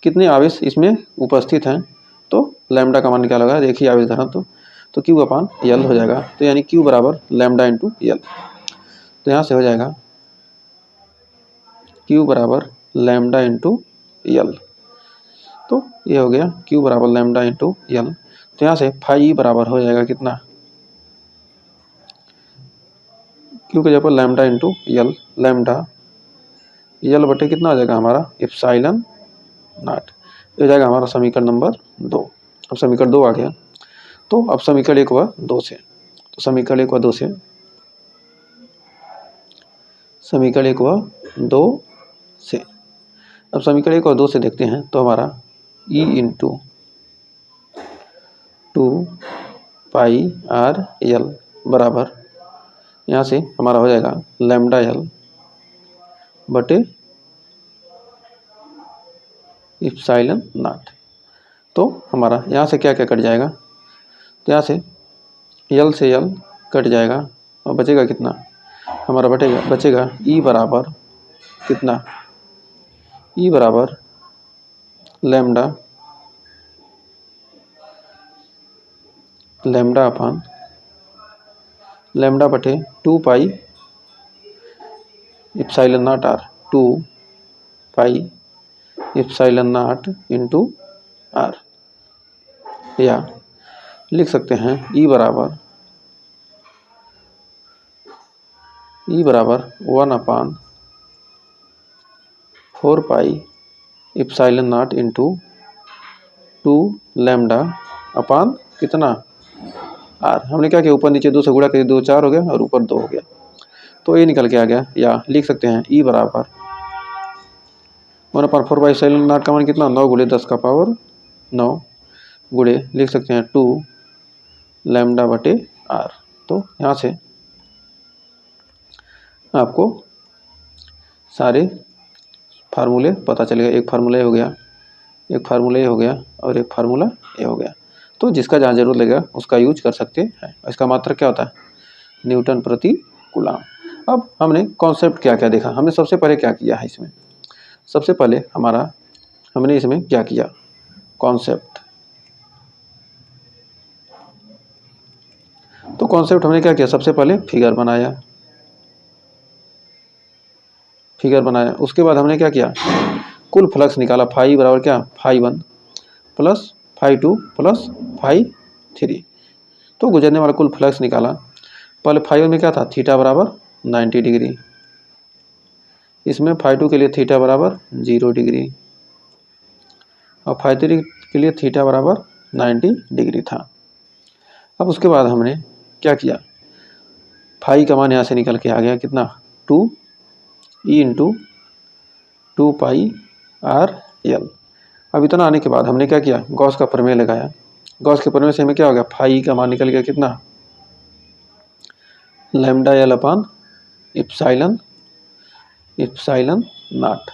Speaker 2: कितने आवेश इसमें उपस्थित हैं तो लैम्डा का मान निकाला होगा रेखीय आवेश घनत्व तो Q/L हो जाएगा, तो यानी Q बराबर लैम्डा इंटू L। तो यहाँ से हो जाएगा Q बराबर लैम्डा इंटू L, तो ये हो गया Q बराबर लैम्डा इंटू L। तो यहाँ से फाई ई बराबर हो जाएगा कितना Q के जगह पर lambda into L, lambda L बटे कितना हो जाएगा हमारा एप्सिलॉन नॉट, ये हो जाएगा हमारा समीकरण नंबर 2। अब समीकरण 2 आ गया, तो अब समीकरण 1 व 2 से, तो समीकरण 1 व 2 से, समीकरण 1 व 2 से, अब समीकरण 1 और 2 से देखते हैं तो हमारा ई इंटू 2 पाई आर एल बराबर यहाँ से हमारा हो जाएगा लैम्डा एल बटे एप्सिलॉन नॉट। तो हमारा यहाँ से क्या क्या कट जाएगा, तो यहाँ से एल से एल कट जाएगा और बचेगा कितना हमारा बचेगा ई बराबर कितना, ई बराबर लैम्डा लैम्डा अपान लैम्डा बटे 2 pi epsilon naught R, 2 pi epsilon naught into R, या लिख सकते हैं ई बराबर 1/4 pi epsilon naught into 2 lambda upon कितना आर। हमने क्या किया ऊपर नीचे 2 से गुणा कर 2 4 हो गया और ऊपर 2 हो गया, तो ये निकल के आ गया, या लिख सकते हैं ई बराबर 1/4 पाई एप्सिलॉन नॉट का मान कितना 9 × 10 का पावर 9 गुणे लिख सकते हैं 2 लैम्डा बटे आर। तो यहाँ से आपको सारे फार्मूले पता चलेगा, एक फार्मूला ये हो गया, एक फार्मूला ये हो गया और एक फार्मूला ये हो गया, तो जिसका जहाँ जरूरत लगेगा उसका यूज कर सकते हैं। इसका मात्रक क्या होता है न्यूटन प्रति कूलम। अब हमने कॉन्सेप्ट क्या क्या देखा, हमने सबसे पहले क्या किया है इसमें, सबसे पहले हमने इसमें क्या किया कॉन्सेप्ट, तो कॉन्सेप्ट हमने क्या किया, सबसे पहले फिगर बनाया, उसके बाद हमने क्या किया, कुल फ्लक्स निकाला, फाई बराबर क्या, phi 1 plus phi 2 plus phi 3। तो गुजरने वाला कुल फ्लक्स निकाला। पहले फाई 1 में क्या था, थीटा बराबर 90 डिग्री, इसमें फाई 2 के लिए थीटा बराबर 0 डिग्री और फाई 3 के लिए थीटा बराबर 90 डिग्री था। अब उसके बाद हमने क्या किया, फाई का मान यहाँ से निकल के आ गया कितना, 2 ई इंटू 2 पाई आर एल। अब इतना आने के बाद हमने क्या किया, गॉस का प्रमेय लगाया। गॉस के प्रमेय से हमें क्या हो गया, फाई का मान निकल गया कितना, lambda L upon epsilon not.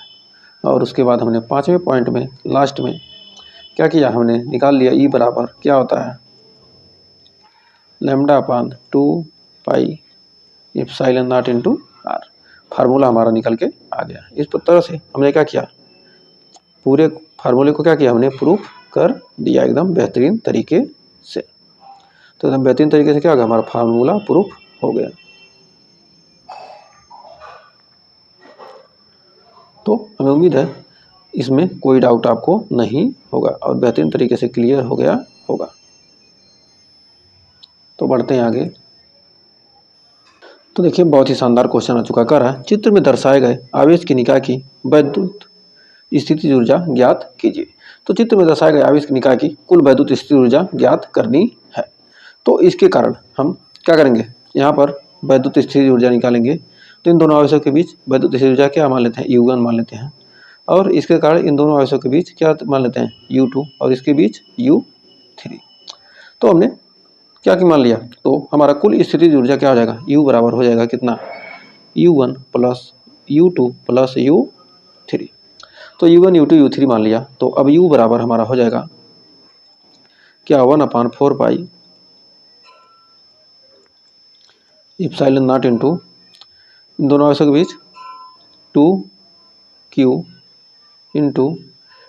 Speaker 2: और उसके बाद हमने पाँचवें पॉइंट में लास्ट में क्या किया, हमने निकाल लिया ई बराबर क्या होता है, lambda upon 2 pi epsilon naught into R. Formula हमारा निकल के आ गया। इस तरह से हमने क्या किया, पूरे फार्मूले को क्या किया, हमने प्रूफ कर दिया एकदम बेहतरीन तरीके से। तो एकदम बेहतरीन तरीके से क्या होगा, हमारा फार्मूला प्रूफ हो गया। तो हमें उम्मीद है इसमें कोई डाउट आपको नहीं होगा और बेहतरीन तरीके से क्लियर हो गया होगा। तो बढ़ते हैं आगे। तो देखिए बहुत ही शानदार क्वेश्चन आ चुका, कह रहा है चित्र में दर्शाए गए आवेश की निकाय की वैद्युत स्थितिज ऊर्जा ज्ञात कीजिए। तो चित्र में दर्शाए गए आवेश की निकाय की कुल वैद्युत स्थितिज ऊर्जा ज्ञात करनी है। तो इसके कारण हम क्या करेंगे, यहाँ पर वैद्युत स्थितिज ऊर्जा निकालेंगे। तो इन दोनों आवेशों के बीच वैद्युत स्थितिज ऊर्जा क्या मान लेते हैं, U1 मान लेते हैं। और इसके कारण इन दोनों आवेशों के बीच क्या मान लेते हैं, U2 और इसके बीच U3। तो हमने क्या मान लिया, तो हमारा कुल स्थितिज ऊर्जा क्या हो जाएगा, U बराबर हो जाएगा कितना, U1 plus U2 plus U3। तो U1 U2 U3 मान लिया। तो अब U बराबर हमारा हो जाएगा क्या, 1/4 पाई इप्साइलन नॉट इंटू इन दोनों आवेशों के बीच 2Q इंटू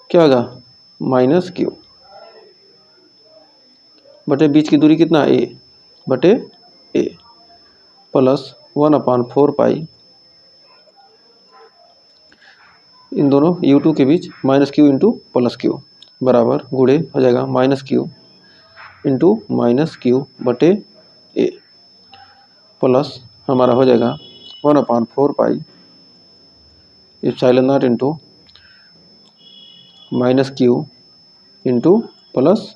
Speaker 2: क्या होगा, माइनस Q बटे बीच की दूरी कितना, A बटे A प्लस 1/4 पाई इन दोनों U2 के बीच minus Q into plus Q बराबर गुणे हो जाएगा minus Q into minus Q बटे A प्लस हमारा हो जाएगा 1/4 pi epsilon naught into minus Q into plus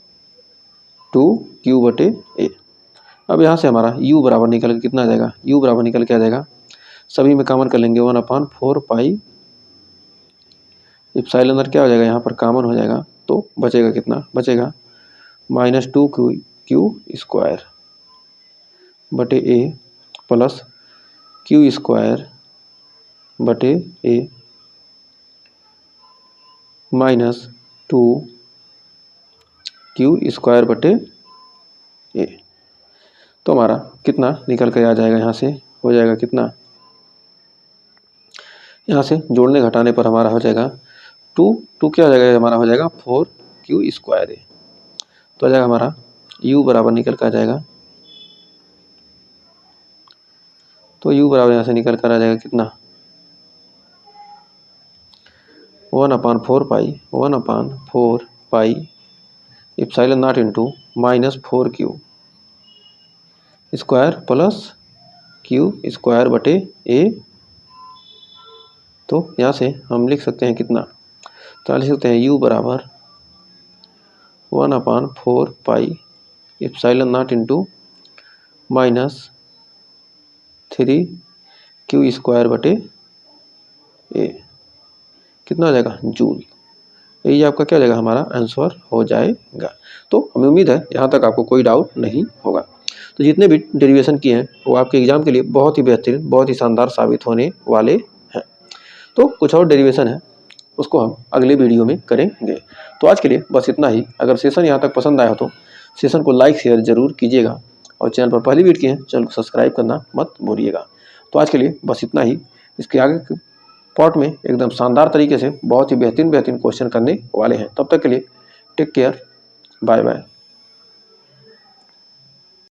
Speaker 2: 2Q बटे A। अब यहाँ से हमारा U बराबर निकल के कितना आ जाएगा, U बराबर निकल के आ जाएगा, सभी में कॉमन कर लेंगे 1/4 पाई इप्साइलन नॉट क्या हो जाएगा, यहाँ पर कॉमन हो जाएगा। तो बचेगा कितना, बचेगा माइनस 2Q स्क्वायर बटे A प्लस Q स्क्वायर बटे A माइनस 2Q स्क्वायर बटे A। तो हमारा कितना निकल कर आ जाएगा, यहाँ से हो जाएगा कितना, यहाँ से जोड़ने घटाने पर हमारा हो जाएगा 2 क्या हो जाएगा, हमारा हो जाएगा 4Q स्क्वायर A। तो आ जाएगा हमारा U बराबर निकल कर आ जाएगा, तो U बराबर यहाँ से निकल कर आ जाएगा कितना, 1/4 pi epsilon naught into minus 4Q square plus Q square बटे A। तो यहाँ से हम लिख सकते हैं कितना, तो लिख सकते हैं U बराबर 1/4 pi epsilon naught into minus 3Q square बटे A कितना हो जाएगा, जूल। यही आपका क्या हो जाएगा, हमारा आंसर हो जाएगा। तो हमें उम्मीद है यहाँ तक आपको कोई डाउट नहीं होगा। तो जितने भी डेरिवेशन किए हैं वो आपके एग्जाम के लिए बहुत ही बेहतरीन, बहुत ही शानदार साबित होने वाले हैं। तो कुछ और डेरिवेशन है उसको हम अगले वीडियो में करेंगे। तो आज के लिए बस इतना ही। अगर सेशन यहाँ तक पसंद आया तो सेशन को लाइक शेयर जरूर कीजिएगा और चैनल पर पहली वीडियो किए हैं चैनल को सब्सक्राइब करना मत भूलिएगा। तो आज के लिए बस इतना ही। इसके आगे के पार्ट में एकदम शानदार तरीके से बहुत ही बेहतरीन क्वेश्चन करने वाले हैं। तब तक के लिए टेक केयर, बाय बाय।